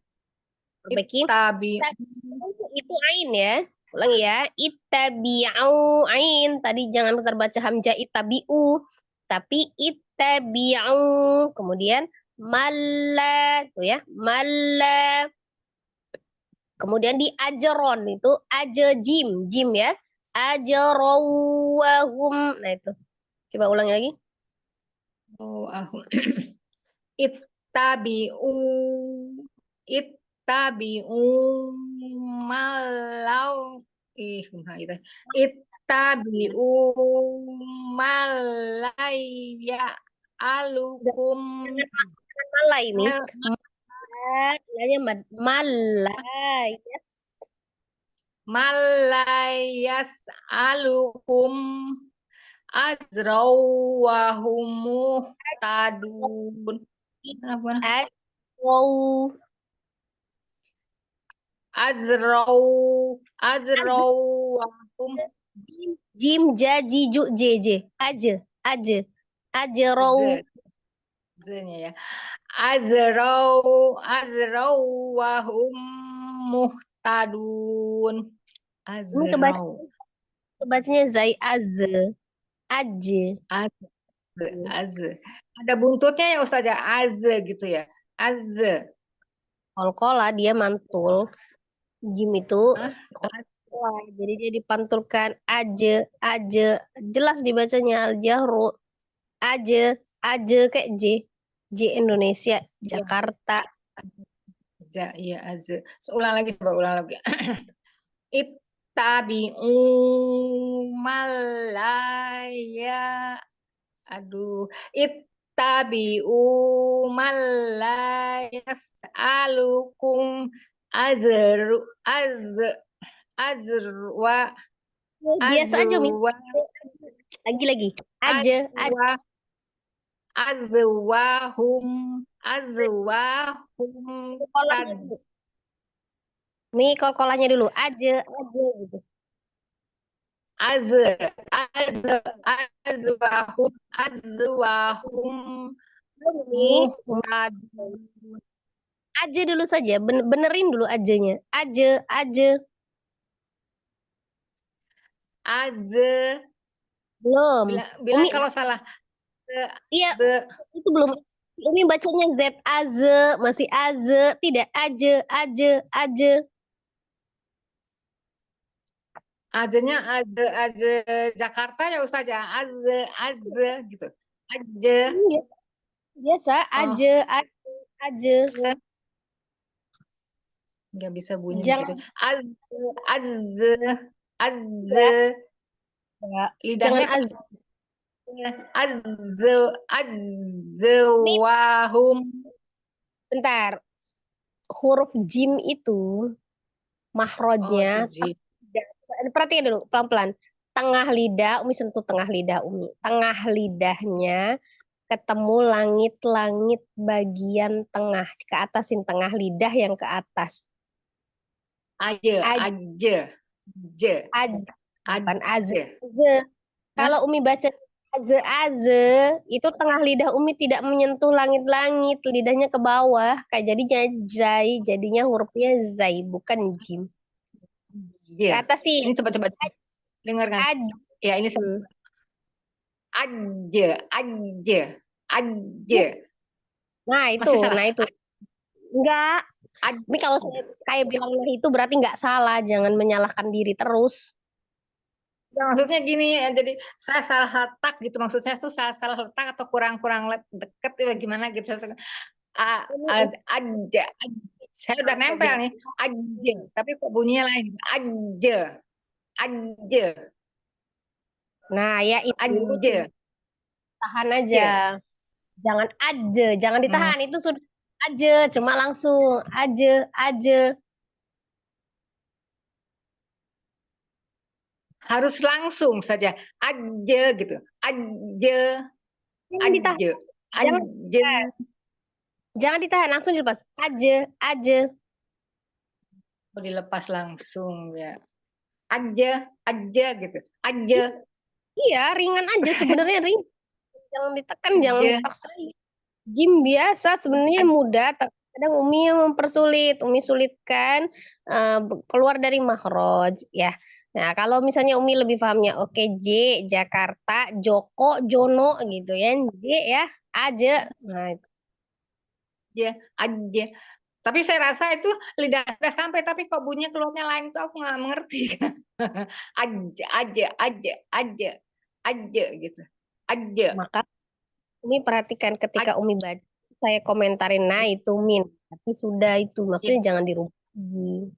Perbaiki. Ittabi'u Itu ain ya. Ulang ya. Ittabi'u ain. Tadi jangan terbaca hamzah ittabi'u. Tapi ittabi'u. Kemudian malla. Tuh ya. Malla. Kemudian di ajron itu jim. Jim ya. Ajrawahum. Nah itu. Coba ulangi lagi. Ittabi'u malau ittabi'u malaya alukum Malai ini. Malai. malayas alukum azraw wahum muhtadun. Azraw wahum Jim jaji ju jeje aja ajraw Z-nya ya. Azraw wahum muhtadun. Azraw. Kebacanya zai az. Ada buntutnya ya Ustazah, az gitu ya. Az. Kolkola dia mantul. Jim itu Hah? jadi dia dipantulkan aja jelas dibacanya al-jahru aja kayak J Indonesia Jakarta. Ya az. Ulang lagi, coba ulang lagi. Ittabi'u malaya. Ittabi'u malayas alukum azrwa Biasa aja Mi. Lagi azwahum Mi kolkolanya dulu aja gitu. azwahum muhtadun. Aja dulu saja, benerin dulu ajanya. Aja. Belum. Bilang Umi, kalau salah. iya, itu belum. Umi bacanya Z az, masih az, tidak aja. Ajanya aja Jakarta ya Ustazah. Aja gitu. Aja. Biasa aja. Nggak bisa bunyi Jangan, gitu. Lidahnya jangan azwahum. bentar. Huruf jim itu mahrojnya. Perhatiin dulu pelan-pelan. Tengah lidah, Umi sentuh tengah lidah Umi. Tengah lidahnya ketemu langit-langit bagian tengah. Ke atasin tengah lidah yang ke atas. Aja. Kalau Umi baca az, itu tengah lidah Umi tidak menyentuh langit-langit, lidahnya ke bawah, kayak jadinya zai, jadinya hurufnya zai, bukan jim. Ke atas sih. Ini coba-coba dengarkan. Aj. Ya, ini Hmm. aja, aja, aja. Nah itu, Masih salah. nah itu. Enggak. Aj- Tapi kalau saya bilang nah itu berarti nggak salah. Jangan menyalahkan diri terus. Ya, maksudnya gini ya, jadi saya salah letak gitu. Maksud saya tuh salah letak atau kurang-kurang deket ya gimana gitu. Aja, saya udah nempel nih, aja. Tapi kok bunyinya lain? Aja, aja, Nah ya itu aja. tahan aja. Jangan aja, jangan Hmm, ditahan. Itu sudah aja, cuma langsung aja. harus langsung saja, aja gitu, aja, Jangan ditahan. aja, Jangan, aja. jangan ditahan, langsung dilepas. Aja. Mau dilepas langsung ya, aja gitu, aja, Iya, ringan aja sebenarnya ring. Jangan ditekan, jangan aja, dipaksa. Gym biasa sebenarnya aja. mudah, tapi kadang Umi yang mempersulit. Umi sulitkan keluar dari makhraj ya. Nah, kalau misalnya Umi lebih pahamnya, oke J, Jakarta, Joko, Jono gitu ya. J ya, aja. Nah, itu. Aja. Tapi saya rasa itu lidah udah sampai, tapi kok bunyinya keluarnya lain tuh aku nggak mengerti. Aja gitu. Aja. Maka Umi perhatikan ketika Umi baca, saya komentarin, nah itu Min. Tapi sudah itu, maksudnya jangan dirubah lagi.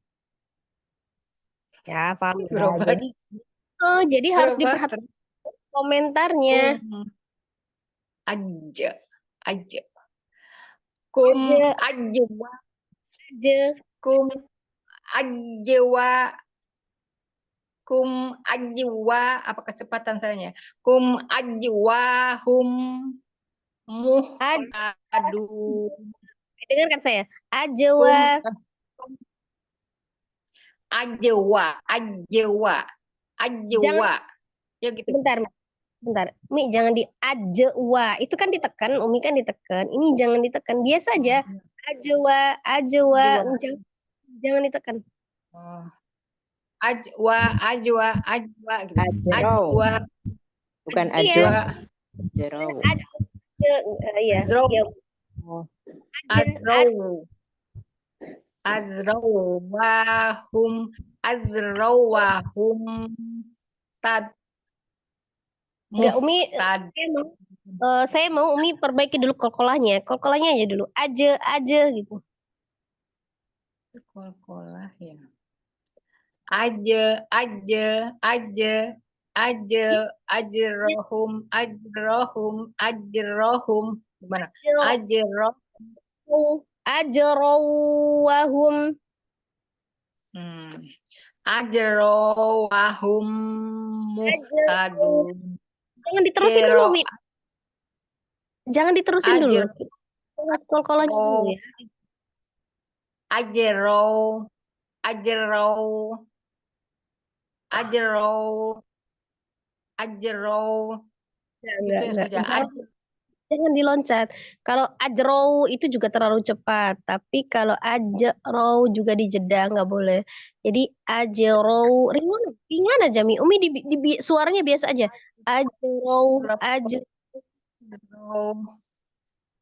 Ya, paham ya. Berobat, Jadi harus berobat. diperhatikan komentarnya. Aja, aja. Kum ajwa, Aja. kum ajwa, kum ajwa. Apa kecepatan sayanya? Kum ajwa hum Aja. muhtadun. Dengarkan saya. Kum Ajwa. ajwa, ajwa, Jangan, ajwa. Ya gitu. bentar. Mi, jangan di ajwa. Itu kan ditekan, Umi kan ditekan. Ini jangan ditekan. Biasa aja. Ajwa. Ajwa. Jangan ditekan. Oh. Ajwa, ajwa, ajwa gitu. Ajrow, Ajwa, bukan Iya. ajwa. ajwa, Ajrow. Iya. azrow, Iya. azrow, azrawahum, azrawahum, tad, Enggak, Umi. muhtad. Saya mau Umi perbaiki dulu kolkolahnya. Kolkolahnya aja dulu. Aja gitu. Kol-kolah ya. Aja, ajrohum, ajrohum. Gimana? Ajroh. Ajrawahum. Ajrawahum muhtadun. Jangan diterusin dulu, Umi. Jangan diterusin dulu. Kolkolahnya dulu ya. Ajrow, ajrow, ajrow, ajrow. Gitu ya saja. Jangan diloncat. Kalau ajrow itu juga terlalu cepat. Tapi kalau ajrow juga dijeda, nggak boleh. Jadi ajrow ringan aja Mi. Umi suaranya biasa aja. Ajrow,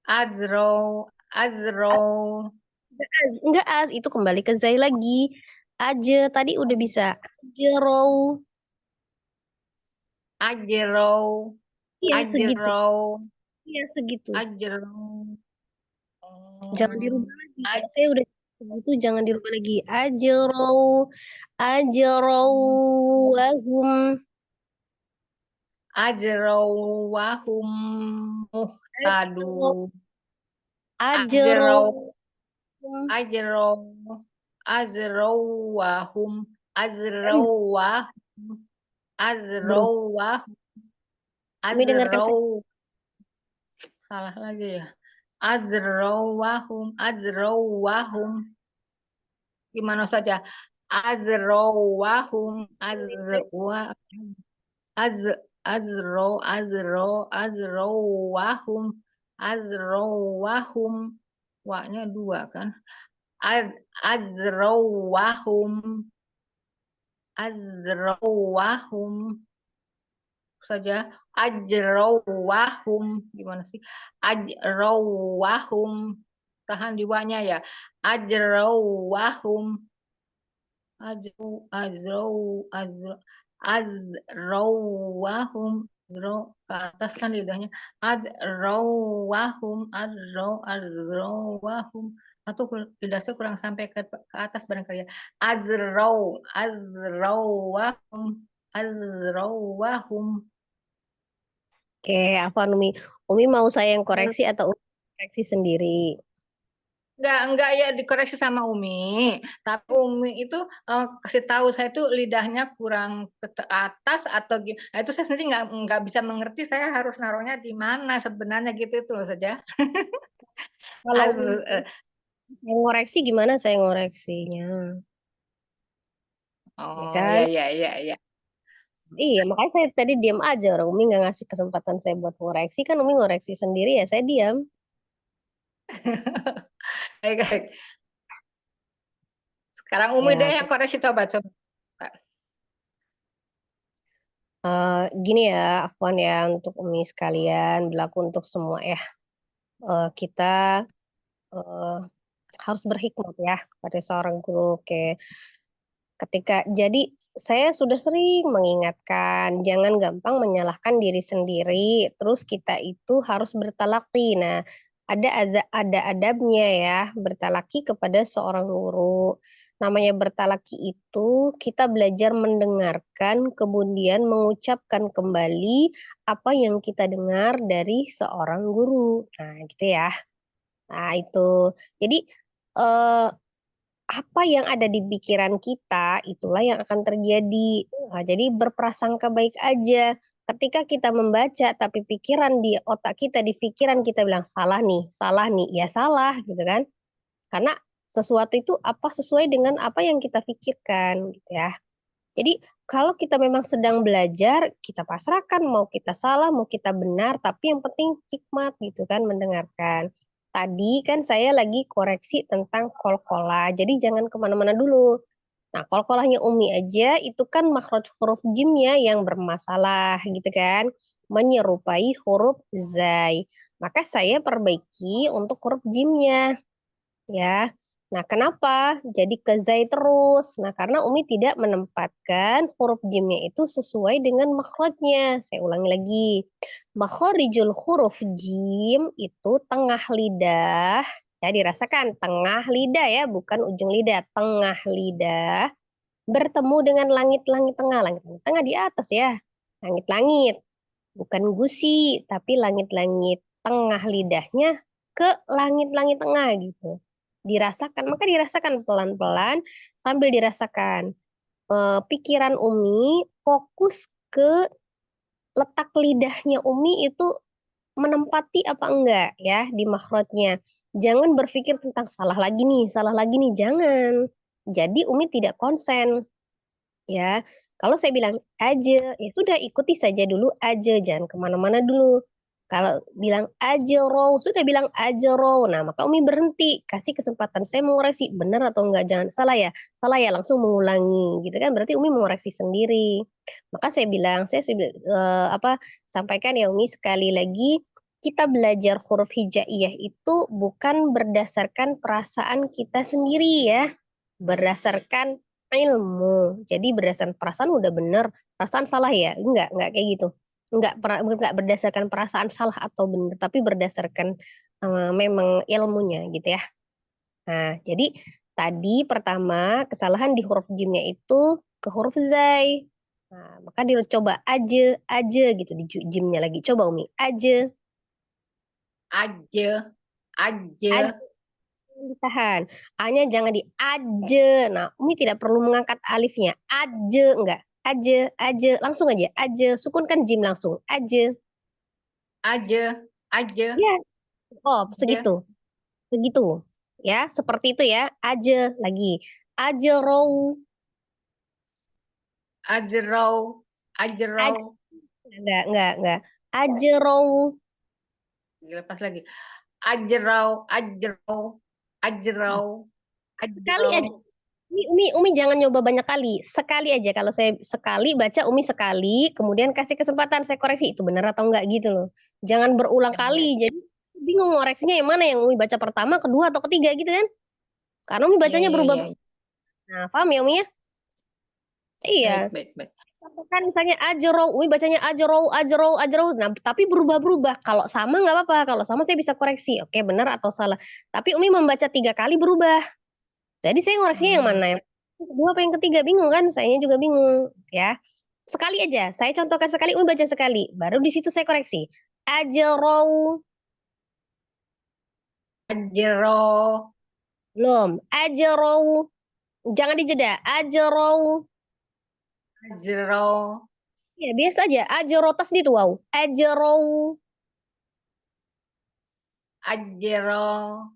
Azrow, azrow, enggak az itu kembali ke zai lagi. Aja tadi udah bisa. Ajrow. ajrow, Iya segitu. ajrow, Iya segitu. ajrow. Jangan dirubah lagi. Kalau saya udah segitu jangan dirubah lagi. Ajrow wahum. Ajrawahum muhtadun. Ajrow. Ajraw, azrawahum, azrawahum, azrawahum, Kami dengarkan saya. azraw. Salah lagi ya. Azrawahum. Gimana saja? Azrawahum, az, azrawahum, azrawahum. Wa-nya dua kan? Azrawahum Ajrawahum saja. Ajrawahum gimana sih? Ajrawahum tahan di wanya ya. Ajrawahum azrawahum ke atas kan lidahnya. Azrawahum atau lidah saya kurang sampai ke atas barangkali ya. Azrawahum. Oke, Afwan Umi. Umi mau saya yang koreksi atau Umi koreksi sendiri? Enggak ya dikoreksi sama Umi. Tapi Umi itu kasih tahu saya tuh lidahnya kurang ke atas atau nah, itu saya sendiri nggak bisa mengerti. Saya harus naruhnya di mana sebenarnya gitu itu loh saja. Kalau Az, Umi eh, yang ngoreksi gimana saya ngoreksinya? Ya oh kan? ya. Iya, makanya saya tadi diam aja. Orang Umi nggak ngasih kesempatan saya buat ngoreksi. Kan Umi ngoreksi sendiri ya, saya diam. Baik. Sekarang Umi deh Ya, yang koreksi coba. gini ya, Afwan ya, untuk Umi sekalian, berlaku untuk semua ya. Kita eh, harus berhikmat ya pada seorang guru. Oke, jadi saya sudah sering mengingatkan, jangan gampang menyalahkan diri sendiri. Terus kita itu harus bertalaki. Nah, ada adabnya ya, bertalaki kepada seorang guru. Namanya bertalaki itu kita belajar mendengarkan, kemudian mengucapkan kembali apa yang kita dengar dari seorang guru. Nah, gitu ya. Nah, itu. Jadi eh, apa yang ada di pikiran kita itulah yang akan terjadi. Nah, jadi berprasangka baik aja. Ketika kita membaca tapi pikiran di otak kita, di pikiran kita bilang salah nih, ya salah gitu kan. Karena sesuatu itu apa sesuai dengan apa yang kita pikirkan gitu ya. Jadi kalau kita memang sedang belajar, kita pasrahkan mau kita salah, mau kita benar, tapi yang penting hikmat gitu kan mendengarkan. Tadi kan saya lagi koreksi tentang kol-kola, jadi jangan kemana-mana dulu. Nah, kol-kolahnya Umi aja itu kan makhraj huruf jimnya yang bermasalah gitu kan, menyerupai huruf zai. Maka saya perbaiki untuk huruf jimnya ya. Nah, kenapa jadi ke zai terus? Nah, karena Umi tidak menempatkan huruf jimnya itu sesuai dengan makhrajnya. Saya ulangi lagi. Makhrijul huruf jim itu tengah lidah. Ya, dirasakan tengah lidah ya, bukan ujung lidah, tengah lidah bertemu dengan langit-langit tengah. Langit-langit tengah di atas ya. Langit-langit, bukan gusi, tapi langit-langit tengah lidahnya ke langit-langit tengah gitu. Dirasakan, maka dirasakan pelan-pelan sambil dirasakan. Pikiran Umi fokus ke letak lidahnya Umi itu menempati apa enggak ya di makhrajnya. Jangan berpikir tentang salah lagi nih, jangan. Jadi Umi tidak konsen ya. Kalau saya bilang aja, ya sudah ikuti saja dulu aja, jangan kemana-mana dulu. Kalau bilang aja row, sudah bilang aja row. Nah, maka Umi berhenti, kasih kesempatan saya mengoreksi benar atau enggak, jangan salah ya langsung mengulangi, gitu kan? Berarti Umi mengoreksi sendiri. Maka saya bilang, sampaikan ya Umi sekali lagi, kita belajar huruf hijaiyah itu bukan berdasarkan perasaan kita sendiri ya, berdasarkan ilmu. Jadi berdasarkan perasaan udah bener, perasaan salah ya? Enggak kayak gitu. Enggak berdasarkan perasaan salah atau benar, tapi berdasarkan memang ilmunya gitu ya. Nah, jadi tadi pertama kesalahan di huruf jimnya itu ke huruf zai. Nah, maka dicoba aja gitu di jimnya lagi. Coba Umi, aja. Aja. Aja ditahan. A-nya jangan di aja. Nah, Umi tidak perlu mengangkat alifnya. Aja, enggak. Aja. Langsung aja. Sukunkan jim langsung. Aja. Aja. Ya, oh segitu. Segitu. Ya, seperti itu ya. Aja lagi. Aja row. Ajrow. Enggak. Aja row. Dilepas lagi. Ajrow. Sekali aja. Umi jangan nyoba banyak kali. Sekali aja. Kalau saya sekali baca, Umi sekali, kemudian kasih kesempatan saya koreksi itu benar atau enggak gitu loh. Jangan berulang Ya, ya. kali. Jadi bingung ngoreksinya yang mana yang Umi baca pertama, kedua atau ketiga gitu kan. Karena Umi Ya, bacanya ya, berubah. ya. Nah, paham ya Umi ya? Iya. Baik, baik, baik. Kan misalnya ajrow, Umi bacanya ajrow, ajrow, ajrow. Nah, tapi berubah-berubah. Kalau sama nggak apa-apa. Kalau sama saya bisa koreksi. Oke, benar atau salah. Tapi Umi membaca 3 kali berubah. Jadi saya ngoreksinya yang mana? Yang kedua apa yang ketiga? Bingung kan? Sayanya juga bingung. Ya. Sekali aja. Saya contohkan sekali, Umi baca sekali. Baru di situ saya koreksi. Ajrow. Ajro, Belum. Ajrow. Jangan dijeda. Ajrow. ajro, Ya, biasa aja. Ajrow tasdid wow. Ajrow. ajro,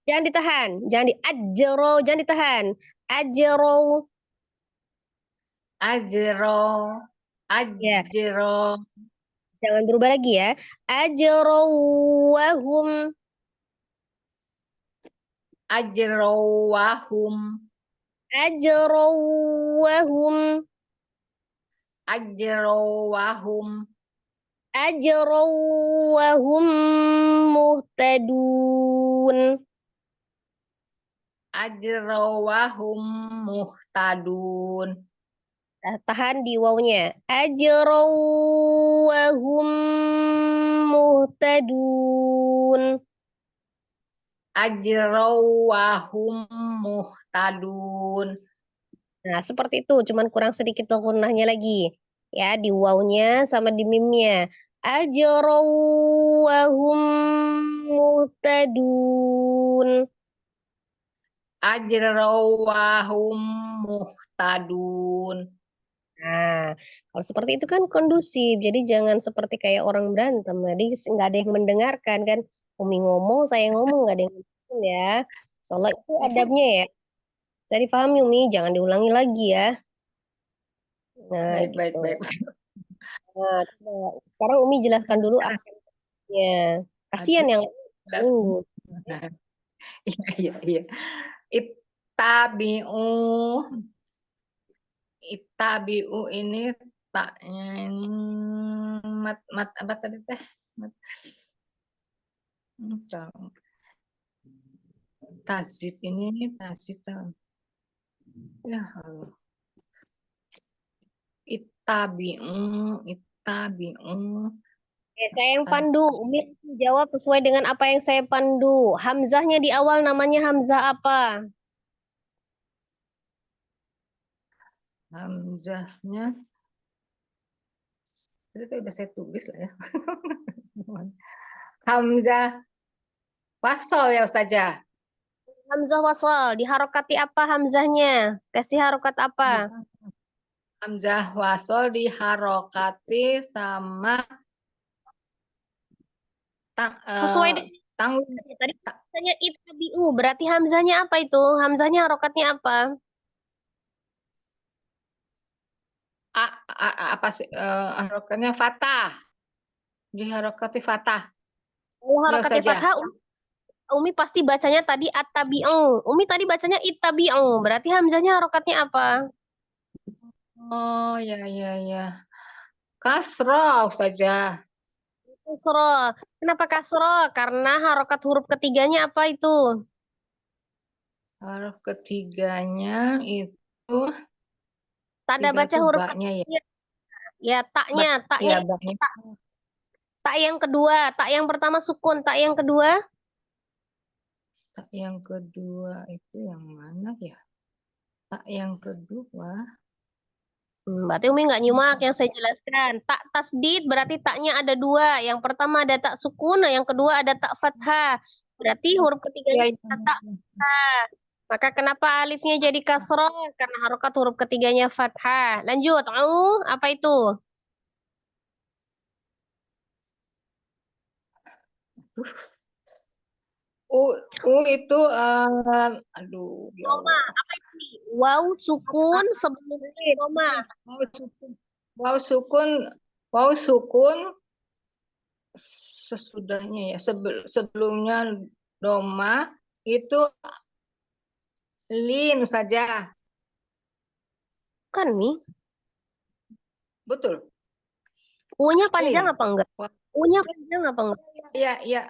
Jangan ditahan. Jangan di ajrow. Jangan ditahan. Ajrow. ajro, Ya, ajro, jangan berubah lagi ya. Ajrow wahum. ajro, wahum, Ajrow wahum. ajro, wahum, Ajrow wahum muhtadun. ajro, wahum, muhtadun, Tahan di wawnya. Ajrow wahum muhtadun. ajro, wahum, muhtadun, Nah, seperti itu. Cuman kurang sedikit gunnahnya lagi. Ya, di wawnya sama di mimnya. Ajrow wahum muhtadun. ajro, wahum, muhtadun. Nah, kalau seperti itu kan kondusif. Jadi jangan seperti kayak orang berantem. Jadi nggak ada yang mendengarkan kan. Umi ngomong, saya ngomong, nggak ada yang mendengarkan ya. Soalnya itu adabnya ya. Saya dipahami Umi, jangan diulangi lagi ya. Nah, Baik, baik, gitu. baik. Nah, coba. Sekarang Umi jelaskan dulu artinya. Kasihan Aduh, yang jelas. nunggu. Iya, iya, iya. Ittabi'u, ittabi'u ini taknya ini mat, mat apa tadi teh? Mat, tahu. Tazid ini tazid tahu. Ya Allah. Ittabi'u, ittabi'u, Saya yang pandu. tazid. Umi jawab sesuai dengan apa yang saya pandu. Hamzahnya di awal namanya Hamzah apa? Hamzahnya itu udah saya tulis lah ya. Hamzah wasol ya Ustazah. Hamzah wasal. Diharokati apa Hamzahnya? Kasih harokat apa? Hamzah wasol diharokati sama Sesuai dengan tanggung. tadi Hamzahnya ittabi'u. Berarti Hamzahnya apa itu? Hamzahnya harokatnya apa? Apa sih harokatnya fatah. Diharokati fatah. Kalau Ya harokatnya Ustazah. fathah, Umi pasti bacanya tadi attabi'u. Umi tadi bacanya ittabi'u. Berarti Hamzahnya harokatnya apa? Oh ya ya ya. Kasroh Ustazah. Kasroh. Kenapa kasroh? Karena harokat huruf ketiganya apa itu? Huruf ketiganya itu Tanda tiga baca tuh huruf baknya ya. ketiganya. Ya, taknya. Bat, Taknya ya baknya. tak yang kedua. Tak yang pertama sukun. Tak yang kedua. Tak yang kedua itu yang mana ya? Tak yang kedua. Berarti Umi nggak nyimak yang saya jelaskan. Tak tasdid berarti taknya ada dua. Yang pertama ada tak sukun, yang kedua ada tak fathah. Berarti huruf Ya, ketiganya ya. tak fathah. Maka kenapa alifnya jadi kasroh? Karena harokat huruf ketiganya fathah. Lanjut. Apa itu? U itu aduh ya Roma. Allah. Apa itu nih? Waw sukun sebelum Roma. Wow sukun. Wow sukun. Wow sukun sesudahnya ya sebelumnya doma itu Lin saja. Kan Mi? Betul. U-nya panjang Lin. apa enggak? Wah. U-nya panjang apa enggak? Iya, iya.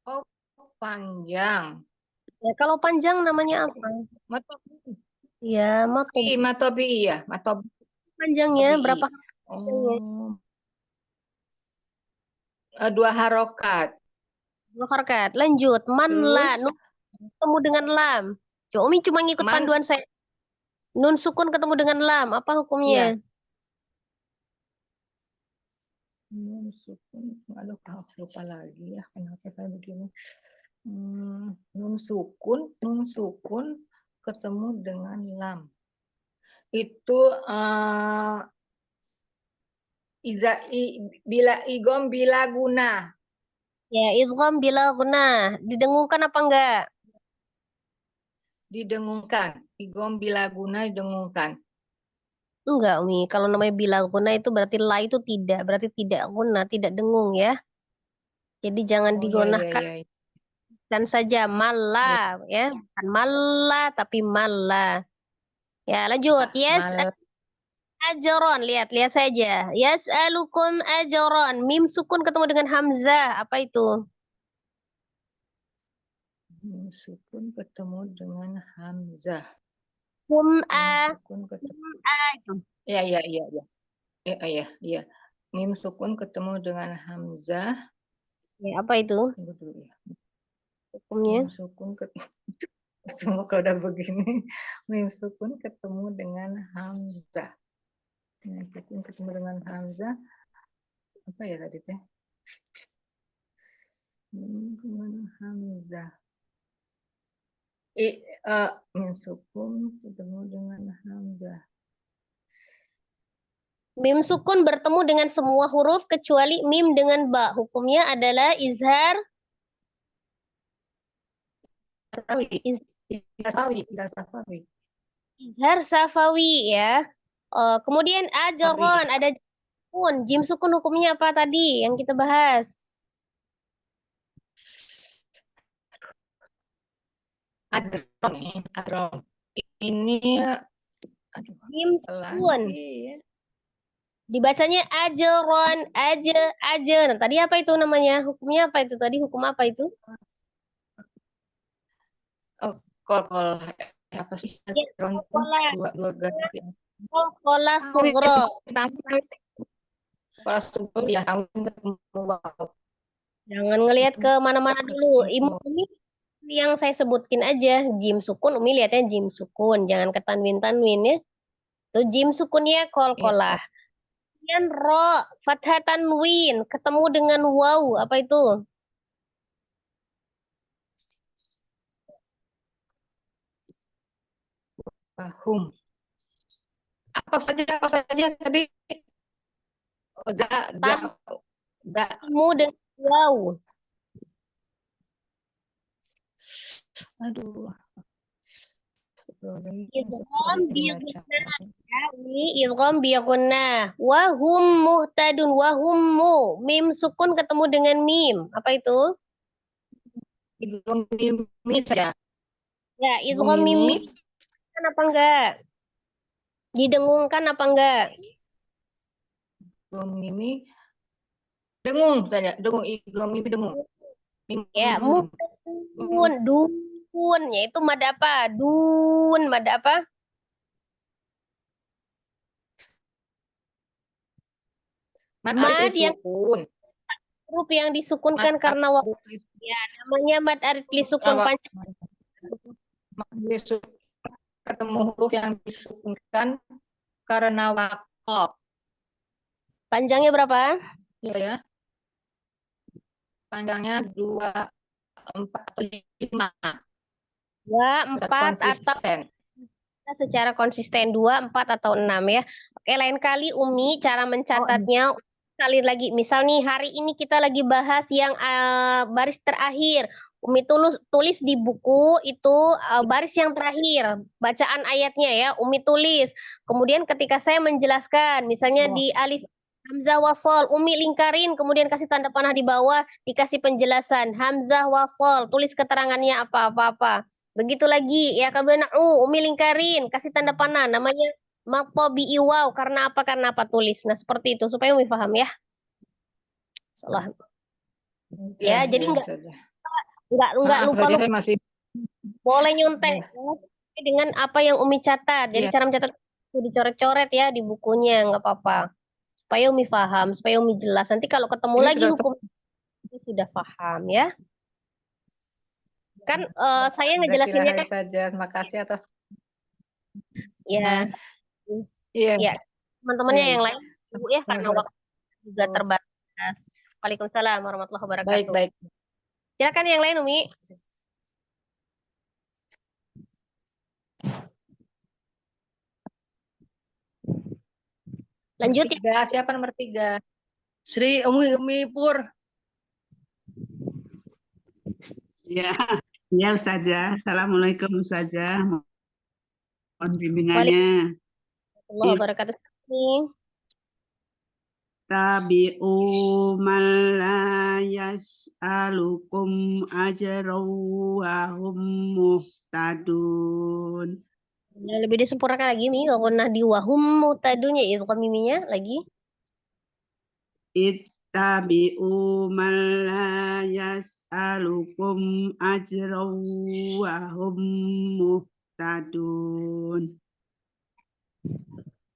Oh, panjang. Ya, kalau panjang namanya apa? Matobi. Ya, matobi. Matobi, iya. Matobi. Panjangnya berapa? Panjangnya? Oh, 2 harokat. Dua harokat. Lanjut. Man la. Terus Nun ketemu dengan lam. Coba Umi cuma ngikut man, panduan saya. Nun sukun ketemu dengan lam. Apa iya. hukumnya? Nun sukun. Aduh, lupa lagi ya. Kenapa saya begini? Nun sukun ketemu dengan lam. Itu bila igom bila guna. Ya, idgham bila gunah. Didengungkan apa enggak? Didengungkan. Igom bila guna didengungkan. Enggak, Umi. Kalau namanya bila guna itu berarti la itu tidak. Berarti tidak guna, tidak dengung ya. Jadi jangan Oh, iya, iya, digonahkan iya. kan saja malla ya. Bukan malla tapi malla. Ya, lanjut. Yes, Mal, ajron. Lihat saja. Yas'alukum ajron. Mim sukun ketemu dengan hamzah. Apa itu? nun sukun ketemu dengan hamzah. Hum Nun a. sukun ketemu. Itu. Iya, iya, iya, iya. Iya, iya. Mim sukun ketemu dengan hamzah. Ya, apa itu Tunggu dulu ya. hukumnya? Mim sukun ketemu. Semua kalau udah begini, mim sukun ketemu dengan hamzah. Mim sukun ketemu dengan hamzah. Apa ya tadi teh? Mim dengan hamzah. Mim sukun ketemu dengan hamzah. Mim sukun bertemu dengan semua huruf kecuali mim dengan ba. Hukumnya adalah izhar. Safawi. Izhar safawi ya. Kemudian ajron ada jim sukun. Jim sukun hukumnya apa tadi yang kita bahas? Azron. Ini Jim sukun. lagi ya. Dibacanya ajron, aja. Nah, tadi apa itu namanya? Hukumnya apa itu tadi? Hukum apa itu? Kol apa sih? Ya, Azron dua ganti. Kolkola sugro. Kalau subuh ya tahu ketemu wow. Jangan ngelihat ke mana-mana dulu. Ini yang saya sebutkin aja. Jim sukun, Umi lihatnya jim sukun. Jangan ke tanwin ya. Tuh jim sukunnya kolkolah. Kemudian ro, fathah tanwin, ketemu dengan waw. Apa itu? Hum. Apa saja tadi? Ketemu dengan waw. Aduh. Idgham biyagunna. Wahum muhtadun. Wahummu. Mim sukun ketemu dengan mim. Apa itu? Idgham mimi saja. Ya, idgham mim kan apa enggak? Didengungkan apa enggak? Idgham mimi dengung saja. Dengung. Idgham mimi dengung. Ya, muhtadun. Dun. Yaitu mad apa? Dun. Mad apa? Mad yang huruf yang disukunkan karena waktu. Ya, namanya mad aritli sukun panjang. Ketemu huruf yang disukunkan karena wakaf. Panjangnya berapa? Ya. Panjangnya 2, 4, 5. 2, 4 atau secara konsisten 2, 4 atau 6 ya. Oke, lain kali Umi cara mencatatnya sekali lagi. Misal nih hari ini kita lagi bahas yang baris terakhir. Umi tulis di buku itu baris yang terakhir, bacaan ayatnya ya. Umi tulis. Kemudian ketika saya menjelaskan, misalnya di alif hamzah wasol, Umi lingkarin, kemudian kasih tanda panah di bawah, dikasih penjelasan hamzah wasol, tulis keterangannya apa-apa. Begitu lagi ya kabel Umi lingkarin, kasih tanda panah namanya maqtabi'i waw. Karena apa? Karena apa tulis. Nah, seperti itu supaya Umi paham ya. Salah. Ya, jadi Ya, enggak saja. lupa Saja saya masih boleh nyontek ya, dengan apa yang Umi catat. Jadi Iya. cara mencatat itu dicoret-coret ya di bukunya, nggak apa-apa. Supaya Umi paham, supaya Umi jelas. Nanti kalau ketemu Ini lagi sudah hukum itu sudah paham ya. Kan saya Zakilah ngejelasinnya Hai kan saja. Terima kasih atas ya iya. ya teman-temannya Iya. yang lain Bu ya karena Benar. waktu juga terbatas. Waalaikumsalam warahmatullahi Baik, wabarakatuh. baik. Silakan yang lain Umi. Lanjut ya. Tiga, siapa nomor 3? Sri Umi Pur. Ya, ya Ustazah. Assalamualaikum Ustazah. Mohon bimbingannya. Waalaikumsalam wabarakatuh. Tabi'u man la yas'alukum ajran wa hum muhtadun. Ya, lebih disempurnakan lagi Mi, walaupun di wahum mutadunya itu kan miminya lagi. Ittabi'u man la yas'alukum ajran wa hum muhtadun.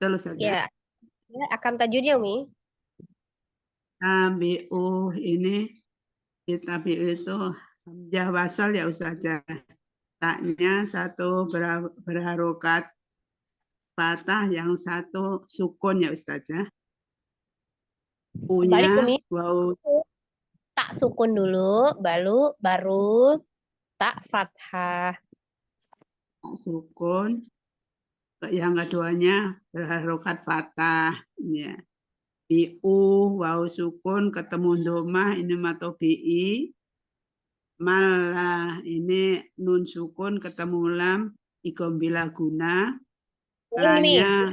Terus saja. Ya, ya akam tajwidnya Umi. Tabi'u ini tabi'u itu hamzah wasal ya Ustazah. Taknya satu berharokat patah, yang satu sukun ya Ustazah. Balik Punya Umi. waw Tak sukun dulu, baru tak fathah. sukun, yang keduanya berharokat patah. Ya. Bi'u waw sukun ketemu domah ini matobi'i. Malah ini nun sukun ketemu lam ikom bila guna. Lanya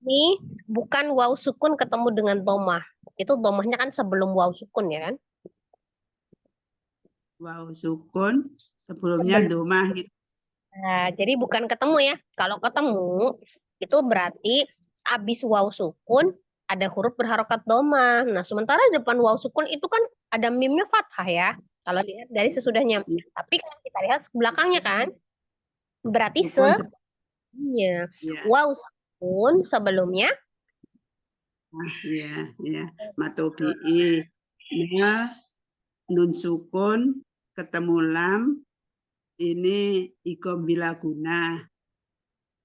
Ini bukan waw sukun ketemu dengan domah. Itu domahnya kan sebelum waw sukun ya kan? waw sukun sebelumnya domah gitu. Nah, jadi bukan ketemu ya. Kalau ketemu itu berarti abis waw sukun ada huruf berharokat domah. Nah, sementara di depan waw sukun itu kan ada mimnya fathah ya. Kalau lihat dari sesudahnya. Tapi kalau kita lihat belakangnya kan berarti Sukun sebelumnya ya. waw sukun sebelumnya Ya, ya. Matobi'i. Nah, nun sukun ketemu lam ini ikom bila guna.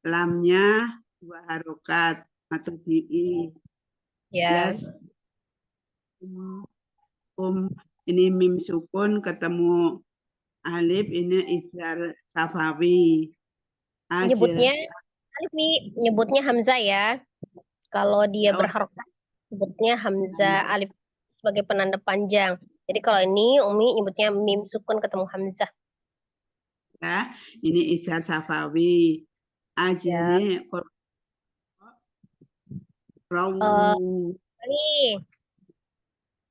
Lamnya dua harokat matobi'i. ya. Yes. Ini mim sukun ketemu alif ini ijar safawi. Nyebutnya alif nih, nyebutnya hamzah ya. Kalau dia Oh. berharokat nyebutnya hamzah alif sebagai penanda panjang. Jadi kalau ini Umi nyebutnya mim sukun ketemu hamzah. Ya, ini ijar safawi. Ajene Nih,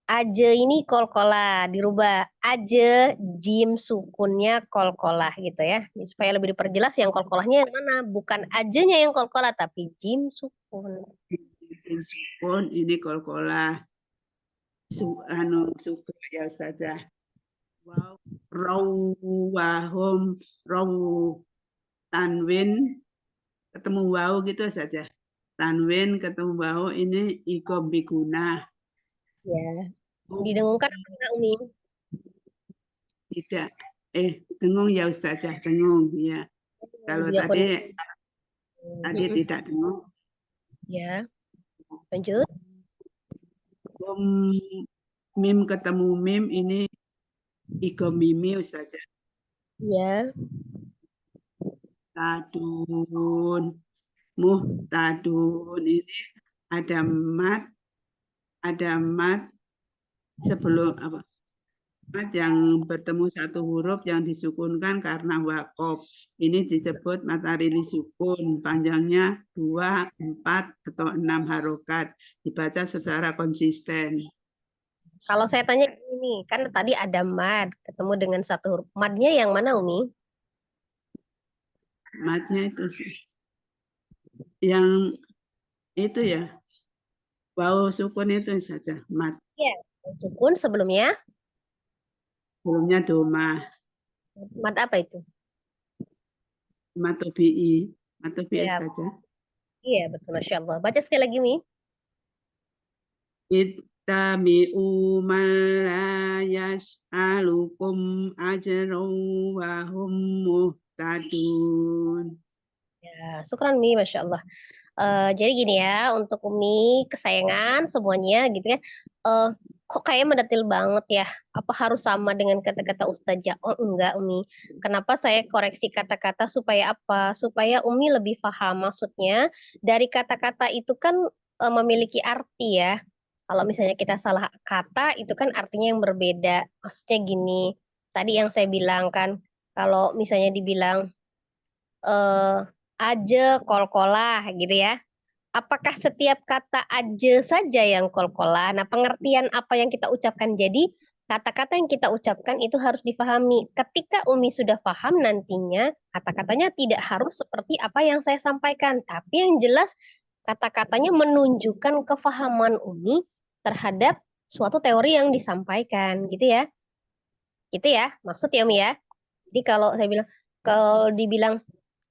aje ini kolkola dirubah aje jim sukunnya kolkolah gitu ya. Jadi supaya lebih diperjelas yang kolkolahnya yang mana? Bukan ajenya yang kolkolah tapi jim sukun. sukun ini kolkolah. Sukun ya Ustazah. Wow, rawahum tanwin ketemu waw gitu saja. Tanwin ketemu waw ini ikom biguna. Ya. Didengungkan apa enggak Umi? Tidak. Dengung ya Ustazah, dengung ya. Kalau Dia pun tadi tidak dengung. ya. Lanjut. Mim ketemu mim ini ikom mimi Ustazah. Ya. Tadun, muhtadun ini ada mat sebelum apa? Mat yang bertemu satu huruf yang disukunkan karena wakof. Ini disebut matarili sukun. Panjangnya 2, 4, atau 6 harokat. Dibaca secara konsisten. Kalau saya tanya ini, kan tadi ada mad ketemu dengan satu huruf. Madnya yang mana Umi? matnya itu sih. Yang itu ya, waw sukun itu saja, mat. Ya, sukun sebelumnya. Sebelumnya doma, Mat apa itu? matobi'i Ya, saja. iya betul. Masya Allah. Baca sekali lagi, Mi. Ittabi'u man la yas'alukum ajran wa hum muhtadun. Ya, syukran, Mi. Masya Allah. Jadi gini ya, untuk Umi kesayangan semuanya gitu kan. Kok kayak mendetil banget ya? Apa harus sama dengan kata-kata Ustazah? Oh enggak, Umi. Kenapa saya koreksi kata-kata supaya apa? Supaya Umi lebih paham. Maksudnya dari kata-kata itu kan memiliki arti ya. Kalau misalnya kita salah kata itu kan artinya yang berbeda. Maksudnya gini, tadi yang saya bilang kan, kalau misalnya dibilang eh aje kol-kolah gitu ya. Apakah setiap kata aja saja yang kol-kolah? Nah, pengertian apa yang kita ucapkan. Jadi, kata-kata yang kita ucapkan itu harus difahami. Ketika Umi sudah paham nantinya, kata-katanya tidak harus seperti apa yang saya sampaikan. Tapi yang jelas, kata-katanya menunjukkan kefahaman Umi terhadap suatu teori yang disampaikan. Gitu ya. Gitu ya, maksud ya Umi ya. Jadi kalau dibilang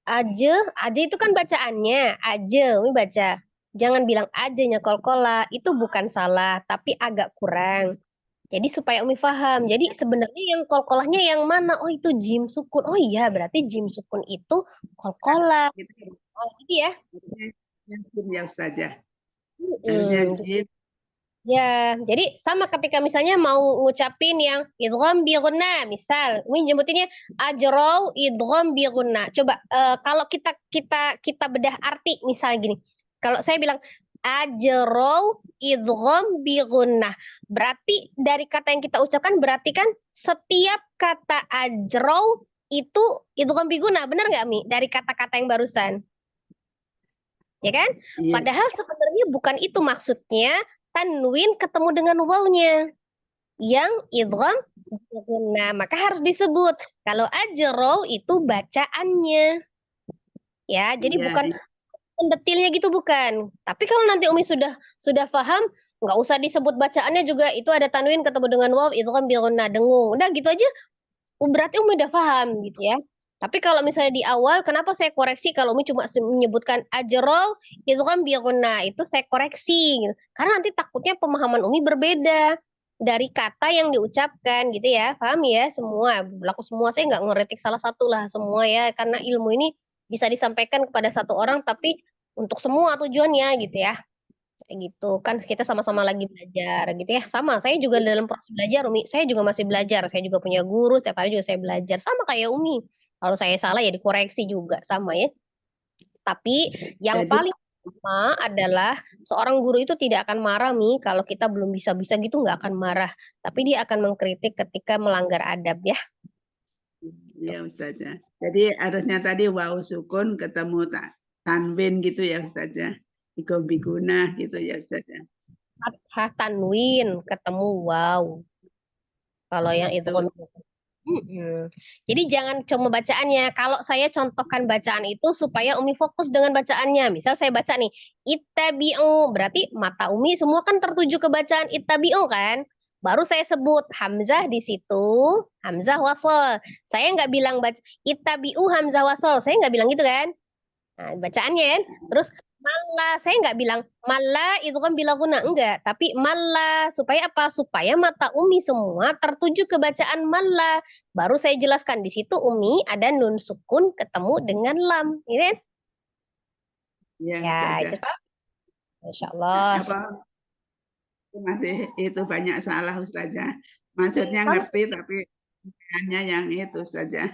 aja, aja itu kan bacaannya, aja, Umi baca. Jangan bilang ajanya kol-kola, itu bukan salah, tapi agak kurang. Jadi supaya Umi paham. Jadi sebenarnya yang kol-kolahnya yang mana? Oh itu jim sukun. Oh iya, berarti jim sukun itu kol-kola. Gitu. Oh gitu ya. Harusnya jim ya Ustazah. Harusnya Hmm, jim. ya, jadi sama ketika misalnya mau ngucapin yang idgham bi gunna, misal, Umi nyebutinnya ajrau idgham bi gunna. Coba kalau kita bedah arti misal gini. Kalau saya bilang ajrau idgham bi gunna, berarti dari kata yang kita ucapkan berarti kan setiap kata ajrau itu idgham bi gunna, benar nggak Mi? Dari kata-kata yang barusan. Ya kan? Iya. Padahal sebenarnya bukan itu maksudnya tanwin ketemu dengan wawnya yang idgham nah maka harus disebut kalau ajro itu bacaannya ya jadi Iya, bukan detilnya gitu bukan tapi kalau nanti Umi sudah paham nggak usah disebut bacaannya juga itu ada tanwin ketemu dengan waw idgham bi ghunnah dengung udah gitu aja berarti Umi udah paham gitu ya. Tapi kalau misalnya di awal, kenapa saya koreksi kalau Umi cuma menyebutkan ajrol, itu kan biaguna, itu saya koreksi. Gitu. Karena nanti takutnya pemahaman Umi berbeda dari kata yang diucapkan gitu ya. Paham ya semua, berlaku semua. Saya nggak ngeretik salah satu lah semua ya. Karena ilmu ini bisa disampaikan kepada satu orang, tapi untuk semua tujuannya gitu ya. Kayak gitu kan kita sama-sama lagi belajar gitu ya sama saya juga dalam proses belajar Umi saya juga masih belajar saya juga punya guru setiap hari juga saya belajar sama kayak Umi kalau saya salah ya dikoreksi juga sama ya tapi yang jadi paling utama adalah seorang guru itu tidak akan marah Mi kalau kita belum bisa-bisa gitu nggak akan marah tapi dia akan mengkritik ketika melanggar adab ya ya Ustazah. Jadi harusnya tadi waw sukun ketemu tanwin gitu ya Ustazah. Idgham bi gunnah gitu ya Ustazah. fathah tanwin ketemu wow kalau yang itu Itu mm-mm. Jadi jangan cuma bacaannya. Kalau saya contohkan bacaan itu supaya Umi fokus dengan bacaannya. Misal saya baca nih, ittabi'u, berarti mata Umi semua kan tertuju ke bacaan ittabi'u kan? Baru saya sebut Hamzah di situ, Hamzah wasol. Saya nggak bilang baca ittabi'u Hamzah wasol. Saya nggak bilang gitu kan? Nah, bacaannya kan. Terus malla, saya nggak bilang malla itu kan bila guna enggak, tapi malla supaya apa? Supaya mata Umi semua tertuju ke bacaan malla. Baru saya jelaskan di situ Umi ada nun sukun ketemu dengan lam, gitu kan? ya Ya, Ustazah. Masya Allah. Apa masih itu banyak salah Ustazah. Maksudnya ngerti tapi hanya yang itu saja.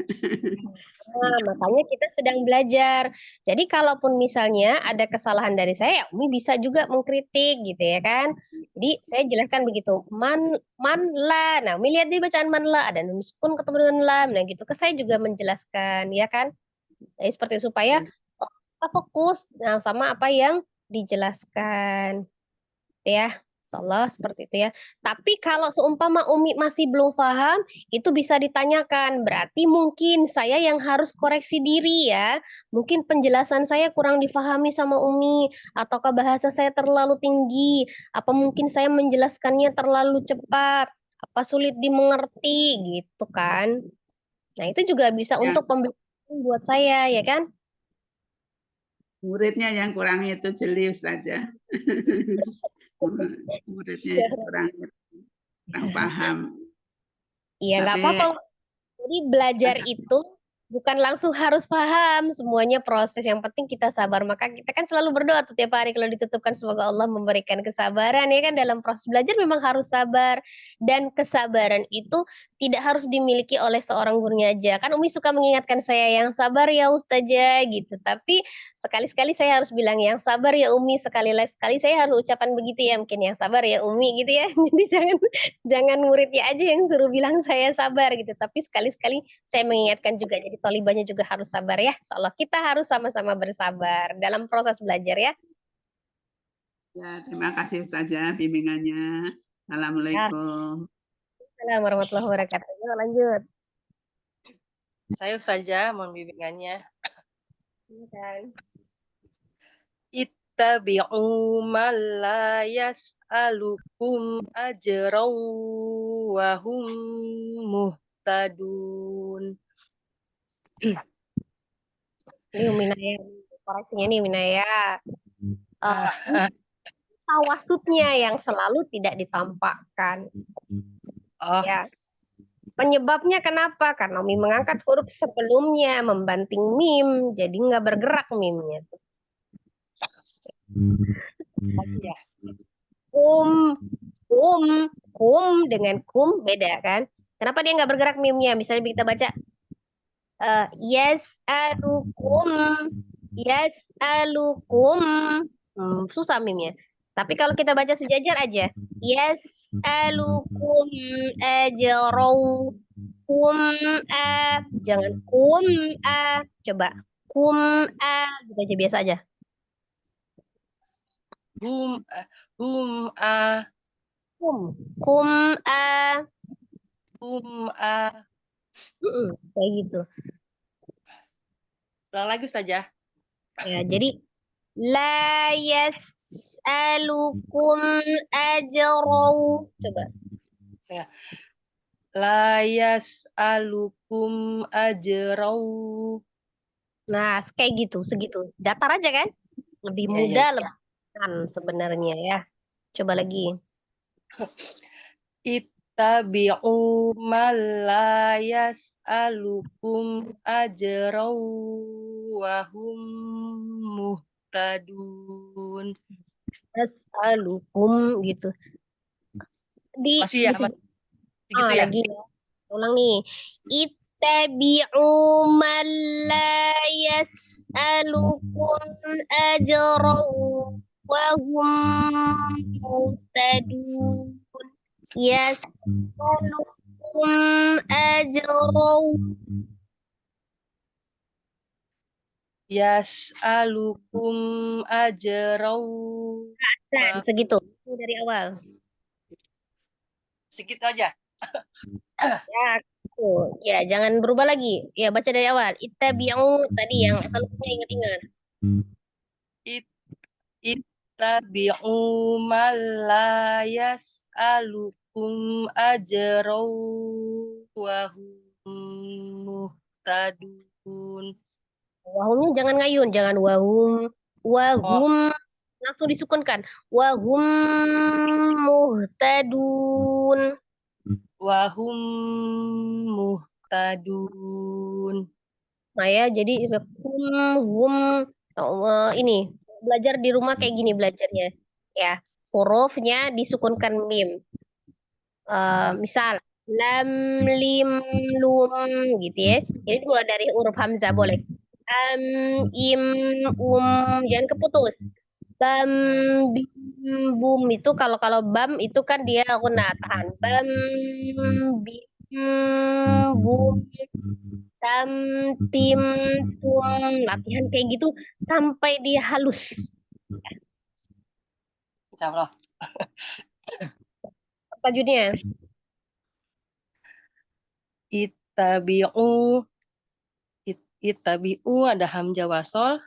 Nah, makanya kita sedang belajar. Jadi kalaupun misalnya ada kesalahan dari saya, ya Umi bisa juga mengkritik gitu ya kan. Jadi saya jelaskan begitu. Manla. Nah, Umi lihat di bacaan manla ada nun sukun ketemu dengan lam. Nah, gitu. Ke saya juga menjelaskan ya kan. Jadi seperti supaya kita fokus sama apa yang dijelaskan. Ya. Insyaallah seperti itu ya. Tapi kalau seumpama Umi masih belum paham, itu bisa ditanyakan. Berarti mungkin saya yang harus koreksi diri ya. Mungkin penjelasan saya kurang difahami sama Umi, ataukah bahasa saya terlalu tinggi, apa mungkin saya menjelaskannya terlalu cepat, apa sulit dimengerti gitu kan. Nah, itu juga bisa Ya, untuk pembelajaran buat saya ya kan? muridnya yang kurang itu jeli Ustazah. Muridnya yang kurang paham. Iya, nggak Tapi apa-apa. Jadi belajar itu bukan langsung harus paham, semuanya proses. Yang penting kita sabar. Maka kita kan selalu berdoa tuh tiap hari kalau ditutupkan semoga Allah memberikan kesabaran ya kan dalam proses belajar memang harus sabar dan kesabaran itu tidak harus dimiliki oleh seorang gurunya aja. Kan Umi suka mengingatkan saya yang sabar ya Ustazah gitu. Tapi sekali-sekali saya harus bilang yang sabar ya Umi, sekali saya harus ucapan begitu ya mungkin yang sabar ya Umi gitu ya. Jadi jangan muridnya aja yang suruh bilang saya sabar gitu. Tapi sekali-sekali saya mengingatkan juga. Jadi tolibanya juga harus sabar ya. Insyaallah kita harus sama-sama bersabar dalam proses belajar ya. ya, terima kasih Ustazah bimbingannya. Assalamualaikum. Assalamualaikum warahmatullahi wabarakatuh. Yuk, lanjut. Saya saja mohon bimbingannya. Silakan. Ittabi'u man la yas'alukum ajran wa hum muhtadun. Ini Minaya, koreksinya nih Minaya. Tawasudnya yang selalu tidak ditampakkan. Oh, Ya. Penyebabnya kenapa? Karena Umi mengangkat huruf sebelumnya, membanting mim, jadi nggak bergerak mimnya. ya. Kum dengan kum beda kan? Kenapa dia nggak bergerak mimnya? Misalnya kita baca yas'alukum, susah mimnya. Tapi kalau kita baca sejajar aja, yas'alukum ajrau kum jangan kum coba kum gitu aja biasa aja. Hum Kum kayak gitu. ulang lagi saja. Ya, jadi la yas'alukum ajrau. Coba. La yas'alukum ajrau. Nah, kayak gitu, segitu. Datar aja kan? Lebih Ya, mudah, ya. lebih kan sebenarnya ya. Coba lagi. Ittabi'u man la yas'alukum ajrau wa hum muhtadun. Yas'alukum gitu. Masih ya, Mas? Segitu ya? Lagi ya. Ulang nih. Ittabi'u man la yas'alukum ajrau wa hum muhtadun. Yas'alukum ajrau. Yas'alukum ajrau. Nah, segitu. Dari awal. Segitu aja. Ya, tuh. Ya, jangan berubah lagi. Ya, baca dari awal. Ittabi'u tadi yang asal ingat-ingat. Ittabi'u man la yas'alukum ajrau wa hum muhtadun. Wahumnya jangan ngayun, jangan wahum. Wahum langsung disukunkan. Wahum muhtadun. Wa hum muhtadun. Nah ya, jadi hum ini belajar di rumah kayak gini belajarnya. Ya, hurufnya disukunkan mim. Misal lam lim lum gitu ya. Jadi mulai dari huruf hamzah boleh. Im jangan keputus. Bam bim bum itu kalau bam itu kan dia tahan. Bam bim bum tam tim tum latihan kayak gitu sampai dia halus. Insyaallah. Tajudnya. Ittabi'u ittabi'u ada hamzah wasol.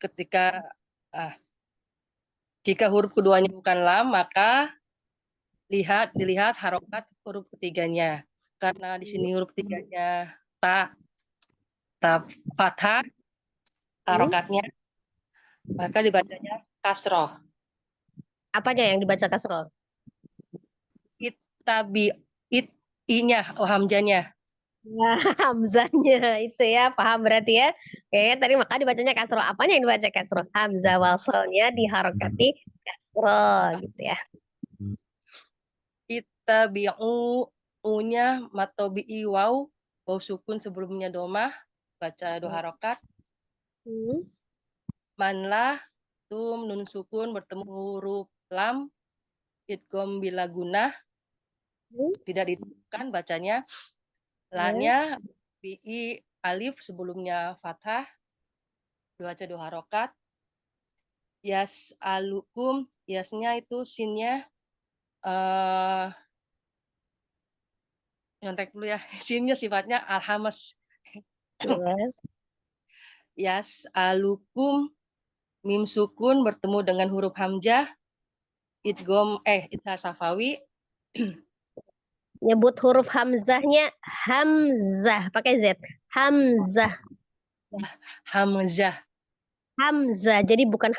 Ketika jika huruf keduanya bukan lam, maka dilihat harokat huruf ketiganya. Karena di sini huruf ketiganya ta fathah harokatnya, maka dibacanya kasroh. Apanya yang dibaca kasroh? I-nya, hamzanya. Nah, hamzanya itu ya, paham berarti ya. Oke, tadi maka dibacanya kasroh. Apanya yang dibaca kasroh? Hamzah wasolnya diharokati kasroh gitu ya. Ittabi'u u-nya matobi'i waw sukun sebelumnya domah, baca 2 harokat. Manlah tum nun sukun bertemu huruf lam idgham bila gunah tidak ditentukan bacanya. La-nya bi alif sebelumnya fathah, baca 2 harokat. Yas alukum, yasnya itu sinnya nyontek dulu ya. Sinnya sifatnya alhamas. Yas alukum mim sukun bertemu dengan huruf hamzah idgham itsal safawi. Nyebut huruf hamzahnya hamzah pakai Z. Hamzah. Hamzah. Hamzah. Jadi bukan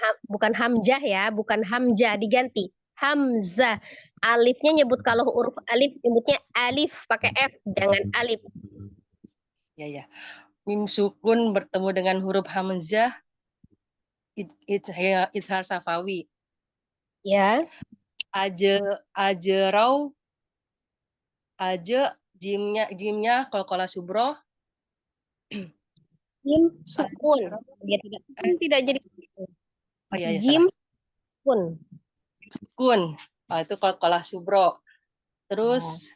hamzah ya, bukan hamzah diganti. Hamzah. Alifnya nyebut kalau huruf alif nyebutnya alif pakai F, jangan alif. Ya. Mim sukun bertemu dengan huruf hamzah itsal safawi. Ya. Ajerau jimnya qalqalah subro. Jim sukun. Dia tidak jadi Ya, jim sukun. Sukun. Itu qalqalah subro. Terus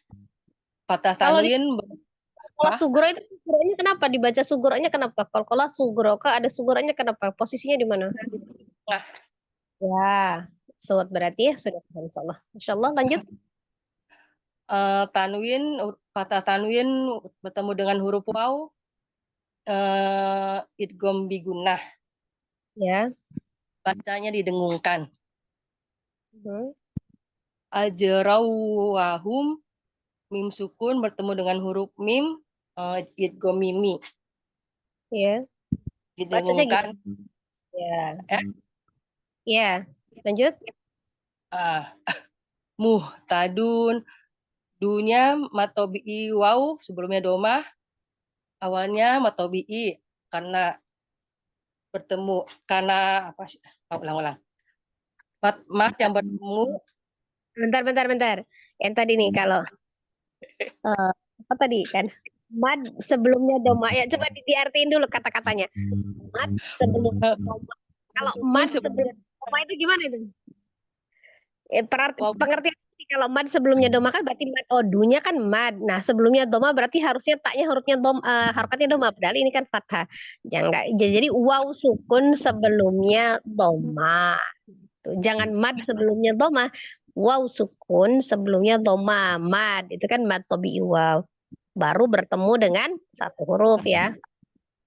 fathah Kalau tanwin. Kalau sugro itu sugronya kenapa dibaca sugronya kenapa? Kalau sugro kah ada sugronya kenapa? Posisinya di mana? Nah. Ya, suat berarti ya sudah insyaallah. Insyaallah lanjut. Fathah tanwin bertemu dengan huruf waw idgham bigunah. Ya. Bacanya didengungkan. Uh-huh. Ajrawahum mim sukun bertemu dengan huruf mim idgham mimi. Ya. Bacanya Didengungkan. Ya. Ya, lanjut. Muhtadun. Dunya matobi'i waw sebelumnya domah. Awalnya matobi'i karena bertemu apa sih? Ulang. Mat yang bertemu. Bentar. Yang tadi nih kalau apa tadi kan? Mad sebelumnya doma. Ya coba diartiin dulu kata-katanya. Mad sebelum doma. Kalau mad sebelum doma itu gimana itu? Pengertian kalau mad sebelumnya doma kan berarti mad dunya kan mad. Nah, sebelumnya doma berarti harusnya taknya hurufnya harokatnya doma. Padahal ini kan fathah. Jadi waw sukun sebelumnya doma. Jangan mad sebelumnya doma. Waw sukun sebelumnya doma. Mad itu kan mad tabi'i waw. Baru bertemu dengan satu huruf ya.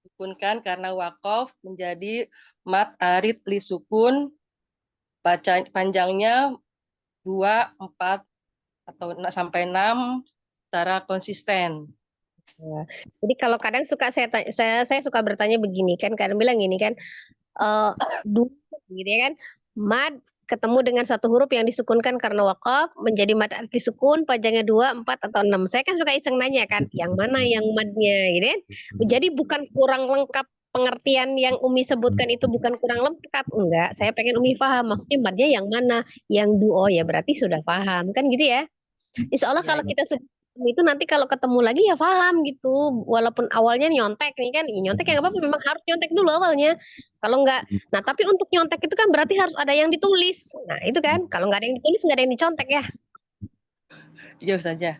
Sukunkan karena wakof menjadi mat arid li sukun. Baca panjangnya 2, 4 atau sampai 6 secara konsisten. Jadi kalau kadang saya suka bertanya begini kan, kadang bilang gini kan, dulu gitu ya kan, mad ketemu dengan satu huruf yang disukunkan karena wakaf menjadi mad arti sukun panjangnya 2, 4 atau 6. Saya kan suka iseng nanya kan, yang mana yang madnya gitu kan. Jadi bukan kurang lengkap pengertian yang Umi sebutkan itu bukan kurang lengkap, enggak. Saya pengen Umi paham maksudnya madnya yang mana, yang duo ya berarti sudah paham kan gitu ya. Insya Allah kalau kita itu nanti kalau ketemu lagi ya paham gitu. Walaupun awalnya nyontek nih kan, ya nyontek ya nggak apa-apa. Memang harus nyontek dulu awalnya. Kalau nggak, nah tapi untuk nyontek itu kan berarti harus ada yang ditulis. Nah itu kan, kalau nggak ada yang ditulis nggak ada yang dicontek ya. Iya saja.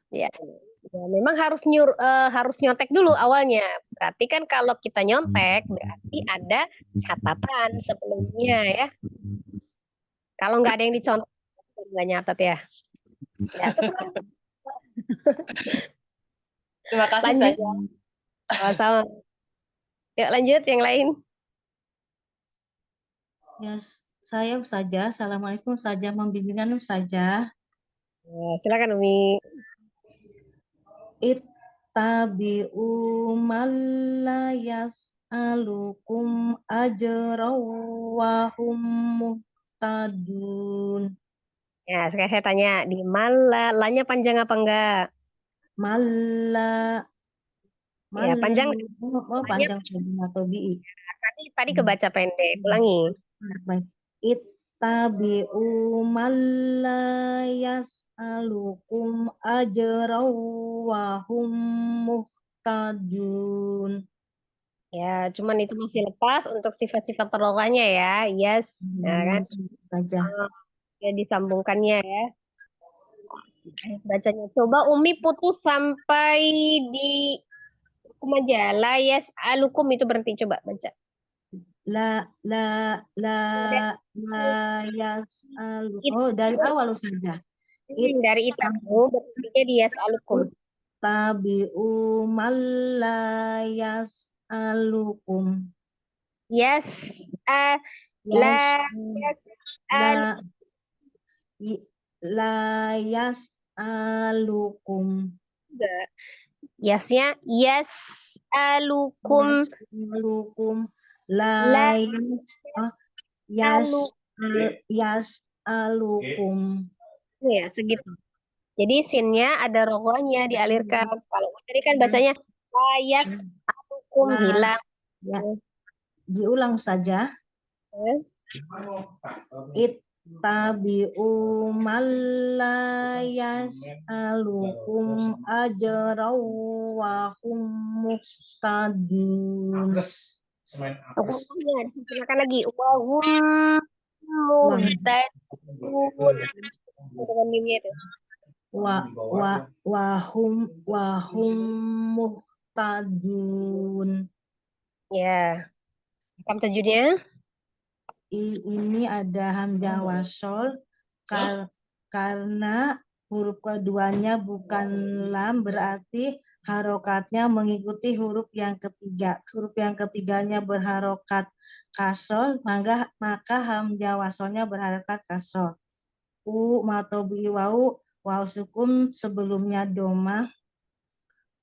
Ya. Ya, memang harus nyontek dulu awalnya. Berarti kan kalau kita nyontek berarti ada catatan sebelumnya ya. Kalau nggak ada yang dicontek nggak nyatet ya. Ya, syukur. Terima kasih Lanjut. Ustazah. Sama-sama. Yuk lanjut yang lain. Ya, saya Ustazah. Assalamualaikum Ustazah, membimbingan Ustazah. Ya, silakan Umi. Ittabi'u man la yas'alukum ajraw wa hum muhtadun. Ya, sekarang saya tanya di mala, lanya panjang apa enggak? Malla Ya, panjang. oh, panjang atau bi'i. Tadi kebaca pendek. Ulangi. Baik. Ittabi'u man la yas'alukum ajraw wa hum muhtadun. Ya, cuman itu masih lepas untuk sifat-sifat terlokanya ya. Yes, ya kan? Saja. Ya disambungkannya ya. Bacanya. Coba Umi putus sampai di hukum aja. La yes alukum itu berhenti. Coba baca. La yas'alu. Oh, dari awal saja. Dari itamu berhentinya di yes alukum. Tabi'u man la yas'alukum. Yes. La yes La la yas'alukum. Yesnya yes alukum. Yas'alukum. La Yas'alukum. ya segitu. Jadi sinnya ada rogonya dialirkan. Kalau tadi kan bacanya layas alukum hilang. Ya. Diulang saja. Ittabi'u man la yas'alukum ajraw wa hum muhtadun. Rogonya disempurnakan lagi. Wahum muhtadun. Dengan mimnya itu. Wahum muhtadun. Ya. Kam tajudnya? Ini ada hamzah wasol karena huruf keduanya bukan lam, berarti harokatnya mengikuti huruf yang ketiga. Huruf yang ketiganya berharokat kasroh, maka hamzah wasolnya berharokat kasroh. Matobi wau sukun sebelumnya domah.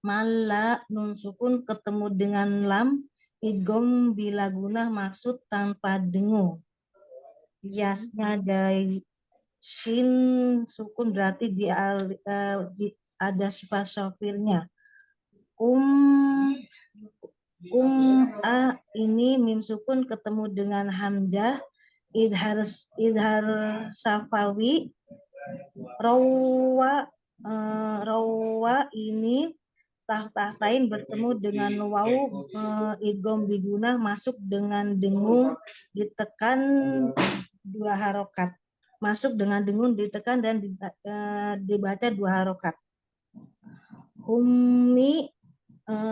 Mala nun sukun ketemu dengan lam. Idgom bila guna maksud tanpa dengung. Yasnya dari shin sukun berarti ada sifat syafirnya. A ini mim sukun ketemu dengan hamzah. Idhar safawi. Rawa ini tahtain bertemu dengan wau idgham biguna masuk dengan dengung ditekan dua harokat. Masuk dengan dengung ditekan dan dibaca dua harokat. Hummi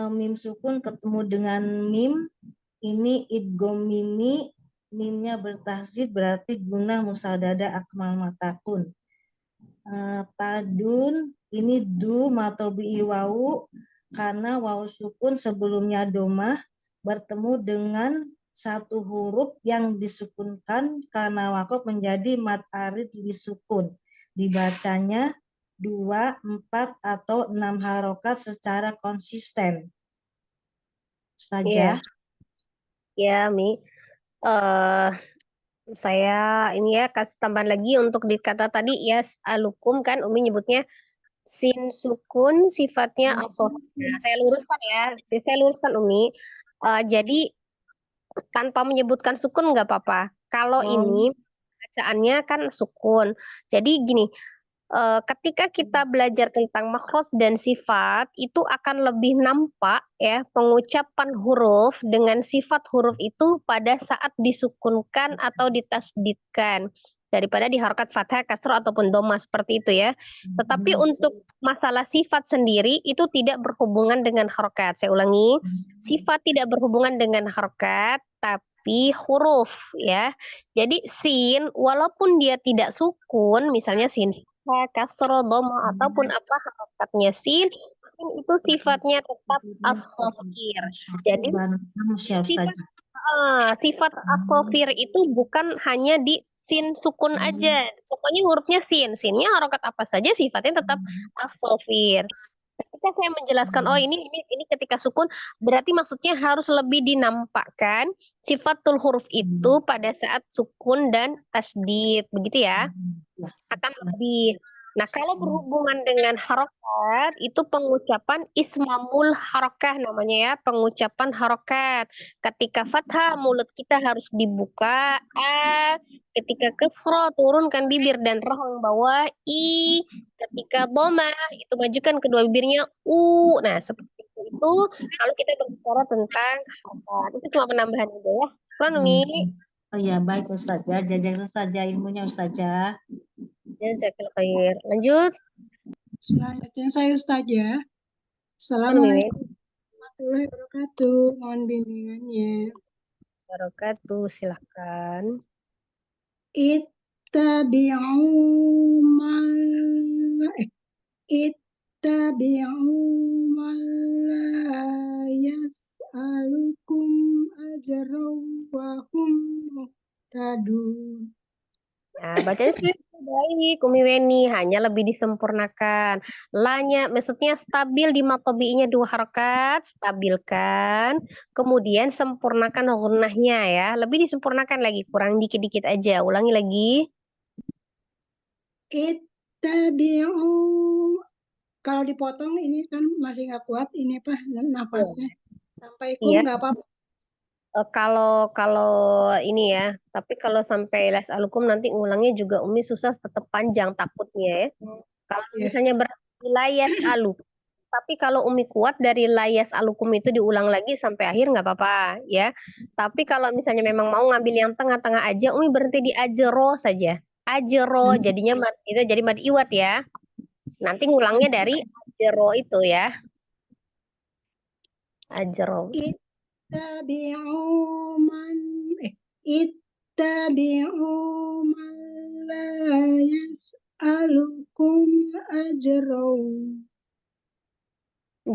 mim sukun ketemu dengan mim ini idgham mimi, mimnya bertasydid berarti guna musadada akmal matakun. Tadun ini du matobi wau karena wau sukun sebelumnya domah bertemu dengan satu huruf yang disukunkan karena wakof menjadi mat arid disukun. Dibacanya 2, 4, atau 6 harokat secara konsisten. Saja. Ya, Mi. Saya ini ya kasih tambahan lagi untuk di kata tadi yes alukum kan Umi nyebutnya sin sukun sifatnya asof. Nah, saya luruskan Umi. Jadi tanpa menyebutkan sukun nggak apa-apa. Kalau ini bacaannya kan sukun. Jadi gini, ketika kita belajar tentang makhraj dan sifat, itu akan lebih nampak ya pengucapan huruf dengan sifat huruf itu pada saat disukunkan atau ditasdidkan. daripada di harokat fathah, kasroh ataupun dhamma seperti itu ya. Tetapi untuk masalah sifat sendiri itu tidak berhubungan dengan harokat. Saya ulangi, sifat tidak berhubungan dengan harokat, tapi huruf ya. Jadi sin walaupun dia tidak sukun, misalnya sin fathah, kasroh, dhamma ataupun apa harokatnya sin itu sifatnya tetap as-shafir. Jadi sifat as-shafir itu bukan hanya di sin sukun aja. Pokoknya hurufnya sin. Sinnya harokat apa saja sifatnya tetap as-shafir. Ketika saya menjelaskan, oh ini ketika sukun, berarti maksudnya harus lebih dinampakkan sifatul huruf itu pada saat sukun dan tasdid, begitu ya? Akan lebih. Nah, kalau berhubungan dengan harokat, itu pengucapan ismamul harokah namanya ya, pengucapan harokat. Ketika fathah, mulut kita harus dibuka, a. Ketika kasroh, turunkan bibir dan rahang bawah, i. Ketika dhamma, itu majukan kedua bibirnya, u. Nah, seperti itu kalau kita berbicara tentang harokat. Itu cuma penambahan aja ya. Umi. Oh ya, baik Ustazah. Jazakallah saja ilmunya Ustazah. Jazakallah khair. Lanjut. Selanjutnya saya Ustazah. Umi. Assalamualaikum warahmatullahi wabarakatuh. Mohon bimbingannya. Wabarakatuh, silahkan. Ittabi'u man la yas'alukum ajran wa hum muhtadun. Nah, bacanya sebenarnya baik, Umi Weni, hanya lebih disempurnakan. La-nya, maksudnya stabil di matobi'inya 2 harokat, stabilkan. Kemudian sempurnakan gunnahnya ya, lebih disempurnakan lagi, kurang dikit-dikit aja. Ulangi lagi. Ittabi'u, kalau dipotong ini kan masih nggak kuat ini apa nafasnya. Sampai kum Iya. nggak apa-apa. Kalau ini ya, tapi kalau sampai les alukum nanti ngulangnya juga Umi susah, tetap panjang takutnya ya. Kalau misalnya berarti layas alukum, tapi kalau Umi kuat dari layas alukum itu diulang lagi sampai akhir nggak apa-apa ya. Tapi kalau misalnya memang mau ngambil yang tengah-tengah aja, Umi berhenti di ajero saja. Ajero jadinya itu jadi mad iwat ya. Nanti ngulangnya dari ajero itu ya. Ajero. Ittabi'u man la yas'alukum ajran.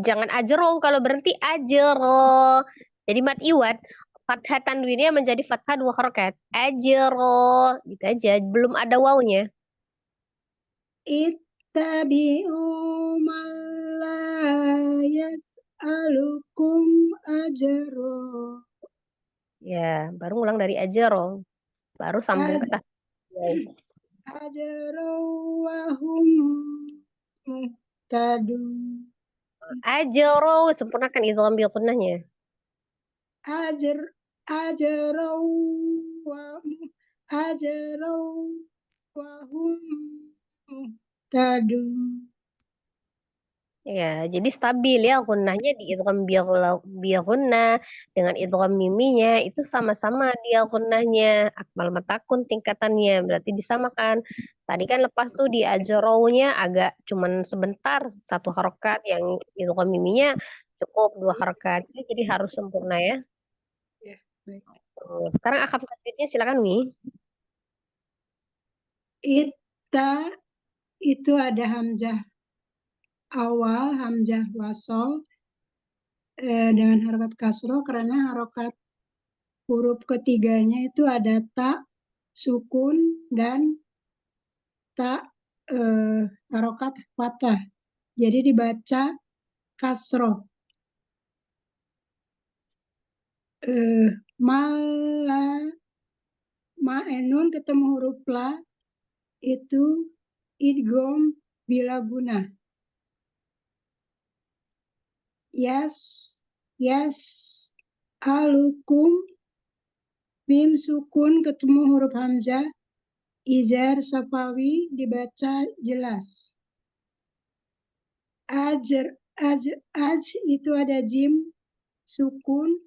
Jangan ajero, kalau berhenti ajero. Jadi mat iwat, fathah tanwinnya menjadi fathah 2 harokat. Ajero, gitu aja, belum ada wawunya. Ittabi'u man la yas'alukum ajran. Ya, baru ngulang dari ajero. Baru sambung ke tasdid. Ajran wa hum muhtadun. Ajero, sempurnakan idgham bi gunnahnya. Ajran wa hum muhtadun. Ya, jadi stabil ya gunnahnya di idgham bi gunnah dengan idgham miminya itu sama-sama dia gunnahnya, akmal matakun tingkatannya, berarti disamakan. Tadi kan lepas tuh di ajraunya agak cuman sebentar 1 harokat, yang idgham miminya cukup 2 harokat. Jadi harus sempurna ya. Ya, baik. Sekarang akam tajwidnya silakan Mi. Itta itu ada hamzah awal, hamzah wasol dengan harokat kasroh, karena harokat huruf ketiganya itu ada ta, sukun, dan ta harokat fathah. Jadi dibaca kasroh. Ma'enun ketemu huruf la itu idgham bila guna. Yas alukum, mim sukun ketemu huruf hamzah, izar safawi dibaca jelas. Aj itu ada jim sukun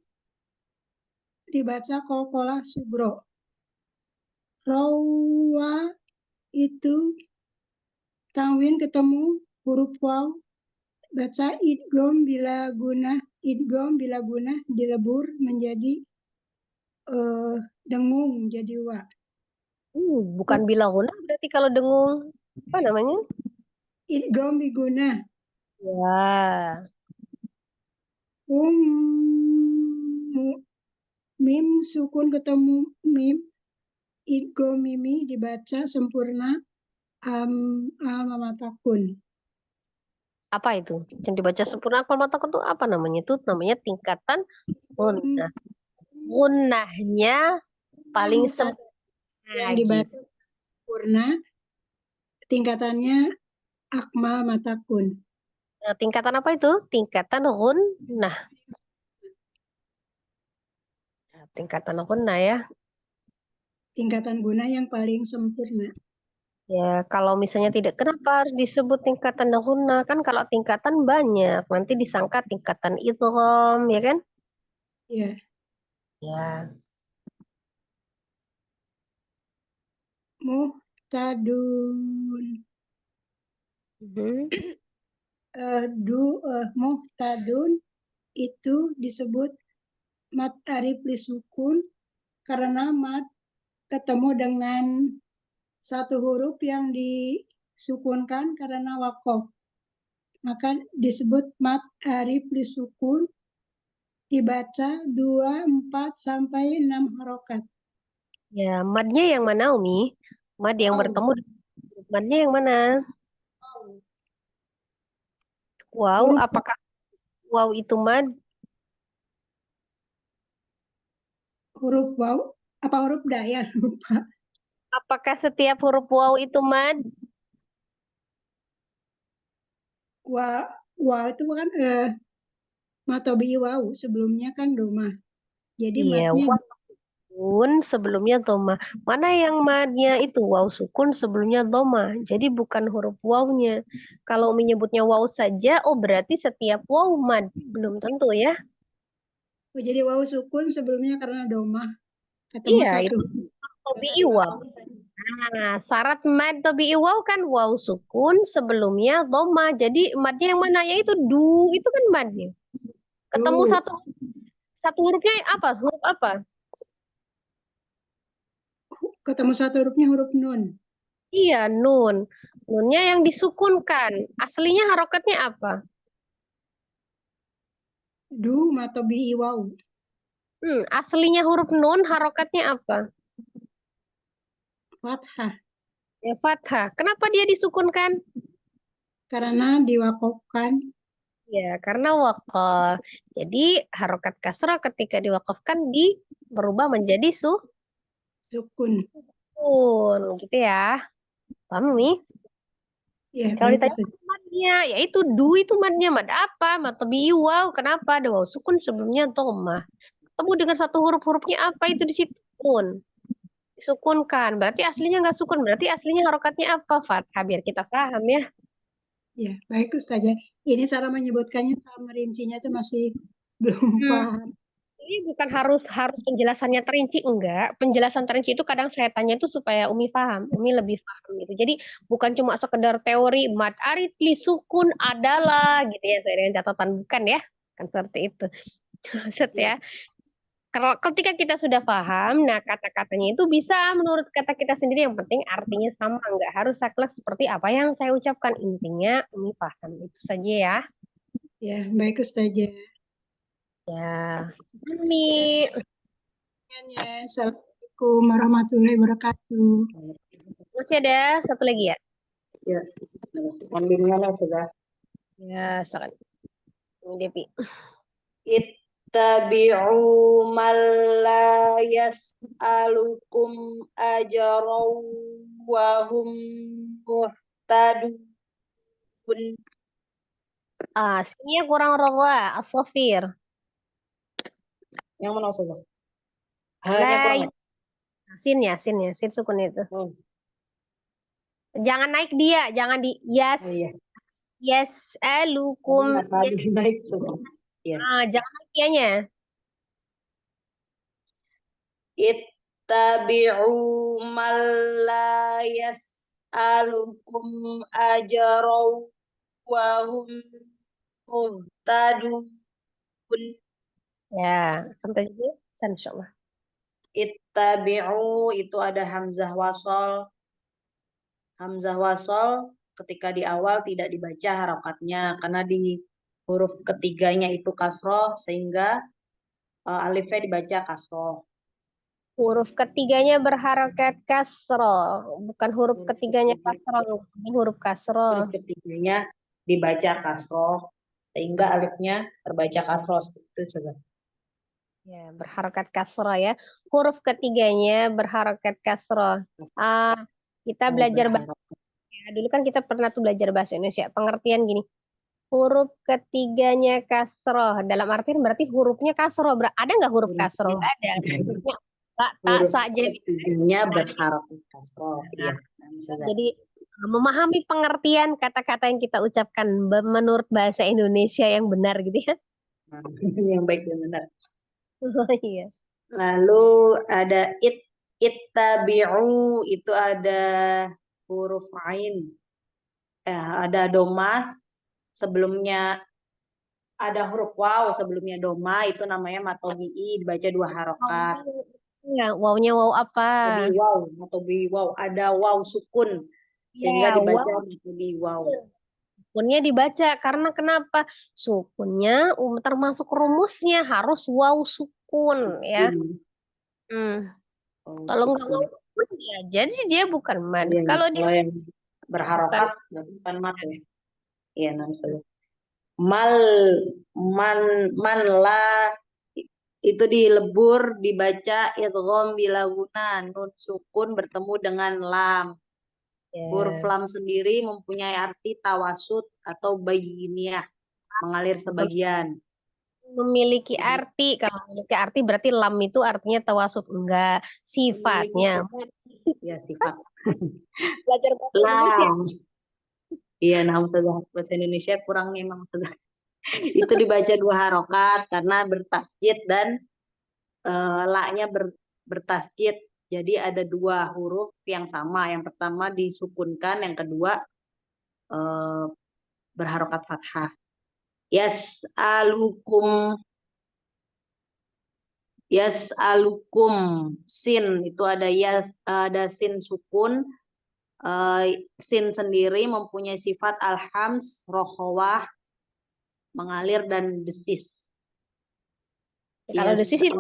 dibaca qalqalah sugro. Rawa itu tanwin ketemu huruf waw, baca idgham bila guna dilebur menjadi dengung jadi wa. Bukan bila guna berarti kalau dengung. Apa namanya? Idgham biguna. Ya. Mim sukun ketemu mim, idgham mimi dibaca sempurna almamatakun. Apa itu? Yang dibaca sempurna akmal mata itu apa namanya? Itu namanya tingkatan gunnah. Gunnahnya paling sempurna Yang dibaca gitu. sempurna tingkatannya akmal matakun. Nah, tingkatan apa itu? Tingkatan gunnah. Nah, tingkatan gunnah ya. Tingkatan guna yang paling sempurna. Ya, kalau misalnya tidak, kenapa harus disebut tingkatan gunnah? Kan kalau tingkatan banyak, nanti disangka tingkatan idgham, ya kan? Ya. Ya. Muhtadun. Mhm. Muhtadun itu disebut mad arif lisukun karena mad ketemu dengan satu huruf yang disukunkan karena wakof. Maka disebut mad arif lisukun, dibaca 2, 4, sampai 6 harokat. Ya, madnya yang mana, Umi? Mad yang bertemu. Madnya yang mana? Wow, Huruf apakah wow itu mad? huruf waw, apa huruf daya lupa. Apakah setiap huruf wow itu mad? Wa itu kan matobi waw, sebelumnya kan doma. Jadi Iya, madnya wow sukun sebelumnya doma. Mana yang madnya itu wow sukun sebelumnya doma. Jadi bukan huruf wawnya. Kalau menyebutnya wow saja, oh berarti setiap wow mad. Belum tentu ya. jadi waw sukun sebelumnya karena doma. Ketemu Iya, satu. itu tobi'i wow. Nah, syarat mad tobi'i wow kan wow sukun sebelumnya doma. Jadi madnya yang mana? Yaitu du, itu kan madnya. Ketemu Du. satu hurufnya apa? Huruf apa? Ketemu satu hurufnya huruf nun. Iya, nun. Nunnya yang disukunkan. Aslinya harokatnya apa? Du matobi waw. Aslinya huruf nun harokatnya apa? Fathah. Ya, fathah. Kenapa dia disukunkan? Karena diwakofkan. Ya, karena wakaf. Jadi harokat kasrah ketika diwakafkan berubah menjadi Sukun. sukun, gitu ya. Paham, Mi? Ya, Kalau baik ditanya Ustaz. madnya, yaitu du itu madnya mad apa? Mad tabi'i waw. Kenapa ada waw sukun sebelumnya dhammah? Ketemu dengan satu huruf-hurufnya apa itu di situ? Nun. Disukunkan. Berarti aslinya nggak sukun. Berarti aslinya harokatnya apa? Fathah. Biar kita paham ya. Ya, baik Ustaz. Ini cara menyebutkannya, cara merincinya itu masih belum paham. Ini bukan harus penjelasannya terinci, enggak. Penjelasan terinci itu kadang saya tanya itu supaya Umi paham, Umi lebih paham gitu. Jadi bukan cuma sekedar teori mad arif li sukun adalah gitu ya, saya dengan catatan bukan ya. Kan seperti itu. Maksud ya. Kalau ketika kita sudah paham, nah kata-katanya itu bisa menurut kata kita sendiri, yang penting artinya sama, enggak harus saklek seperti apa yang saya ucapkan. Intinya Umi paham. Itu saja ya. Ya, baik Ustaz. Ya. Umi. Assalamualaikum warahmatullahi wabarakatuh. Masih ada satu lagi ya? Ya, alhamdulillah sudah. Ya, silakan. Ini Devi. Ittabi'u man la yas'alukum ajran wa hum muhtadun. Sinnya kurang roga, asofir. Yang mana Ustazah? Hanya kurang. Sin sukun itu. Jangan naik dia, jangan di Oh iya. yes, Tadi lukum. nggak salah naik sudah. Iya. Jangan naik dianya. ittabi'u man la yas'alukum ajran wa hum muhtadun. Ya, kan tadi insyaallah. Ittabi'u itu ada hamzah wasol. Hamzah wasol ketika di awal tidak dibaca harokatnya karena di huruf ketiganya itu kasroh sehingga alifnya dibaca kasroh. Huruf ketiganya berharokat kasroh, bukan huruf Huruf ketiganya ketiga- kasroh, ini huruf kasroh. Huruf ketiganya dibaca kasroh sehingga alifnya terbaca kasroh seperti itu saja. Ya, berharokat kasroh ya. Huruf ketiganya berharokat kasroh. Kita belajar bahasa ya. Dulu kan kita pernah tuh belajar bahasa Indonesia. Pengertian gini. Huruf ketiganya kasroh. Dalam artian berarti hurufnya kasroh. Ada nggak huruf kasroh? Nggak ada. Hurufnya tak Huruf saja. ketiganya berharokat kasroh. Iya. Jadi memahami pengertian kata-kata yang kita ucapkan menurut bahasa Indonesia yang benar gitu ya. Yang baik dan benar. Oh iya. Lalu ada ittabi'u itu ada huruf ain. Ada domah sebelumnya ada huruf waw sebelumnya doma itu namanya matobi'i dibaca 2 harokat. Ya, wawnya waw apa? Matobi waw ada waw sukun sehingga Ya, dibaca waw. matobi waw. Sukunnya dibaca karena kenapa? Sukunnya termasuk rumusnya harus waw sukun ya. Kalau nggak waw sukun ya jadi dia bukan mad. Iya, Kalau dia yang berharokat bukan mat ya. Iya, namanya. Man la itu dilebur dibaca idgham bila guna nun sukun bertemu dengan lam. Huruf lam sendiri mempunyai arti tawasud atau bayyiniyah, mengalir sebagian. memiliki arti, kalau memiliki arti berarti lam itu artinya tawasud, enggak sifatnya. Ya, sifat. Belajar bahasa Indonesia. Lam. Iya, nah bahasa Indonesia kurang memang sudah. Itu dibaca 2 harokat karena bertasjid dan la-nya bertasjid. Jadi ada 2 huruf yang sama. Yang pertama disukunkan, yang kedua berharokat fathah. Yas'alukum sin itu ada sin sukun. Sin sendiri mempunyai sifat alhams, rokhawah, mengalir dan desis. Kalau desis itu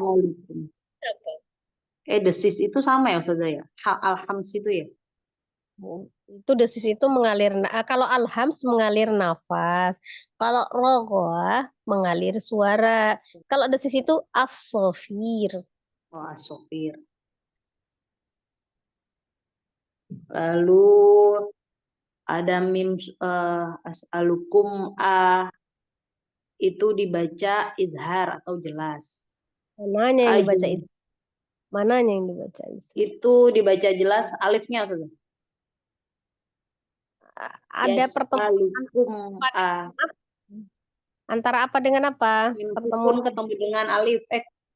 desis itu sama ya Ustazah ya? Alhams itu ya? itu desis itu mengalir, kalau alhams mengalir nafas, kalau rogoah mengalir suara, kalau desis itu as-sofir. Oh, as-sofir. Lalu ada mim as'alukum itu dibaca izhar atau jelas. Mananya yang dibaca itu? Mananya yang dibaca itu? Itu dibaca jelas alifnya Ustazah. Ada pertemuan antara apa dengan apa? Mim sukun ketemu dengan alif.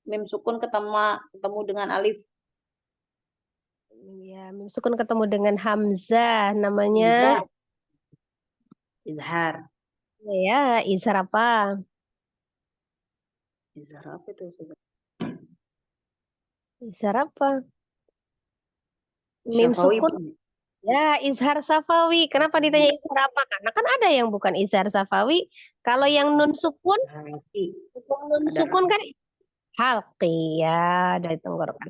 Mim sukun ketemu dengan alif. Ya, mim sukun ketemu dengan hamzah, namanya izhar. Ya, izhar apa? Izhar apa itu Ustazah? Izhar apa? Mim sukun. Ya, izhar safawi. Kenapa ditanya izhar apa? Karena kan ada yang bukan izhar safawi. Kalau yang nun sukun, kan halqi ya, dari tenggorokan.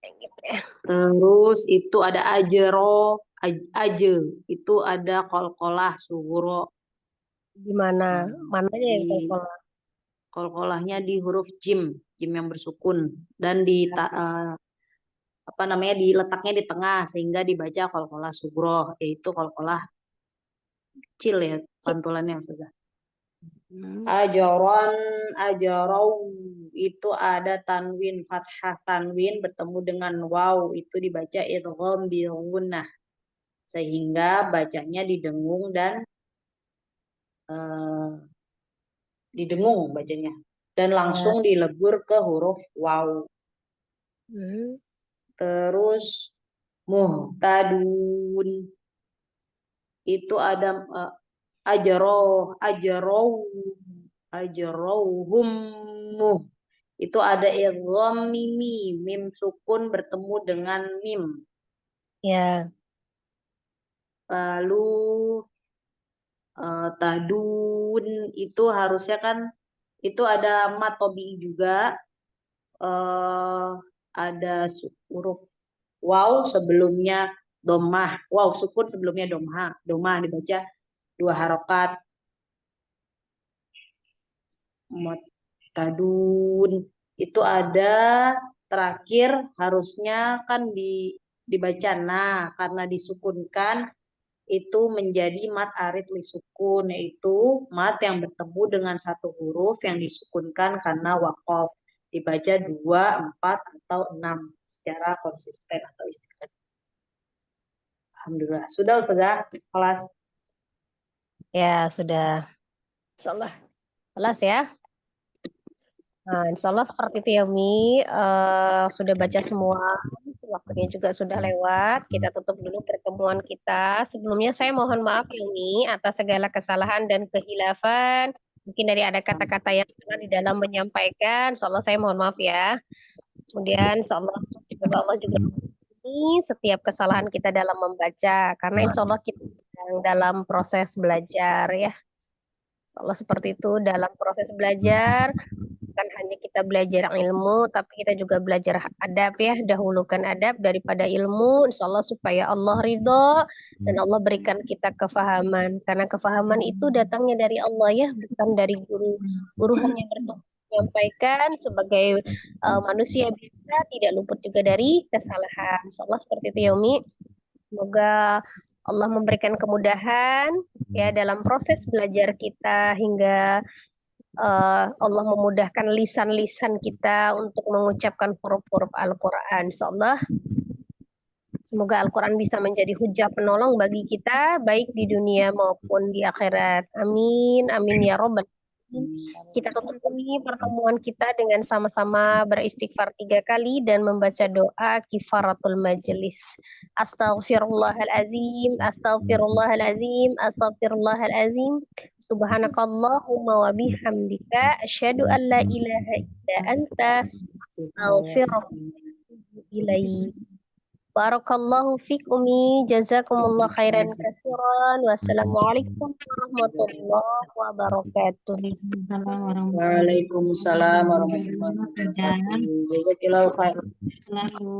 Gitu ya. Terus itu ada ajero, itu ada kolkolah suhuro. Gimana? Mananya yang kolkolah? Kolkolahnya di huruf jim yang bersukun dan diletaknya di tengah sehingga dibaca kolkolah sugro, yaitu kolkolah kecil ya pantulannya sudah. Ajarau itu ada tanwin fathah, tanwin bertemu dengan waw itu dibaca idgham bi gunnah sehingga bacanya didengung dan didengung bacanya dan langsung dilebur ke huruf waw. Terus muhtadun itu ada ajrohum itu ada idgham mimi, mim sukun bertemu dengan mim. Ya. Lalu tadun itu harusnya kan itu ada mat tobi juga, ada huruf waw sebelumnya domah, waw sukun sebelumnya domah dibaca 2 harokat. Tadun itu ada terakhir harusnya kan dibaca nah, karena disukunkan itu menjadi mat arid lisukun, yaitu mat yang bertemu dengan satu huruf yang disukunkan karena waqaf, dibaca 2, 4 atau 6 secara konsisten atau istiqamah. Alhamdulillah. Sudah Ustazah kelas? Ya, sudah. Insyaallah. Kelas ya. Nah, insyaallah seperti itu ya Umi. Sudah baca semua. Waktunya juga sudah lewat. Kita tutup dulu pertemuan kita. Sebelumnya saya mohon maaf ya Umi atas segala kesalahan dan kehilafan. Mungkin dari ada kata-kata yang salah di dalam menyampaikan. Insyaallah saya mohon maaf ya. Kemudian insyaallah semoga Allah juga ini setiap kesalahan kita dalam membaca. Karena insyaallah kita sedang dalam proses belajar ya. Allah seperti itu dalam proses belajar bukan hanya kita belajar ilmu tapi kita juga belajar adab ya, dahulukan adab daripada ilmu insyaallah supaya Allah ridho dan Allah berikan kita kefahaman karena kefahaman itu datangnya dari Allah ya, bukan dari guru. Guru hanya menyampaikan sebagai manusia biasa tidak luput juga dari kesalahan. Insyaallah seperti itu ya Umi. Semoga Allah memberikan kemudahan ya dalam proses belajar kita hingga Allah memudahkan lisan-lisan kita untuk mengucapkan huruf-huruf Al-Quran. Insyaallah semoga Al-Quran bisa menjadi hujah penolong bagi kita baik di dunia maupun di akhirat. Amin. Amin ya Rabbal. Kita tutup ini pertemuan kita dengan sama-sama beristighfar 3 kali dan membaca doa kifaratul majelis. Astaghfirullahalazim, astaghfirullahalazim, astaghfirullahalazim. Subhanakallahumma wa bihamdika asyhadu an la ilaha illa anta astaghfiruka wa atubu ilaik. Barakallahu fiik Umi, jazakumullah khairan katsiran. Wassalamualaikum warahmatullahi wabarakatuh. Waalaikumsalam warahmatullahi wabarakatuh. Jazakillahu khairan. Selalu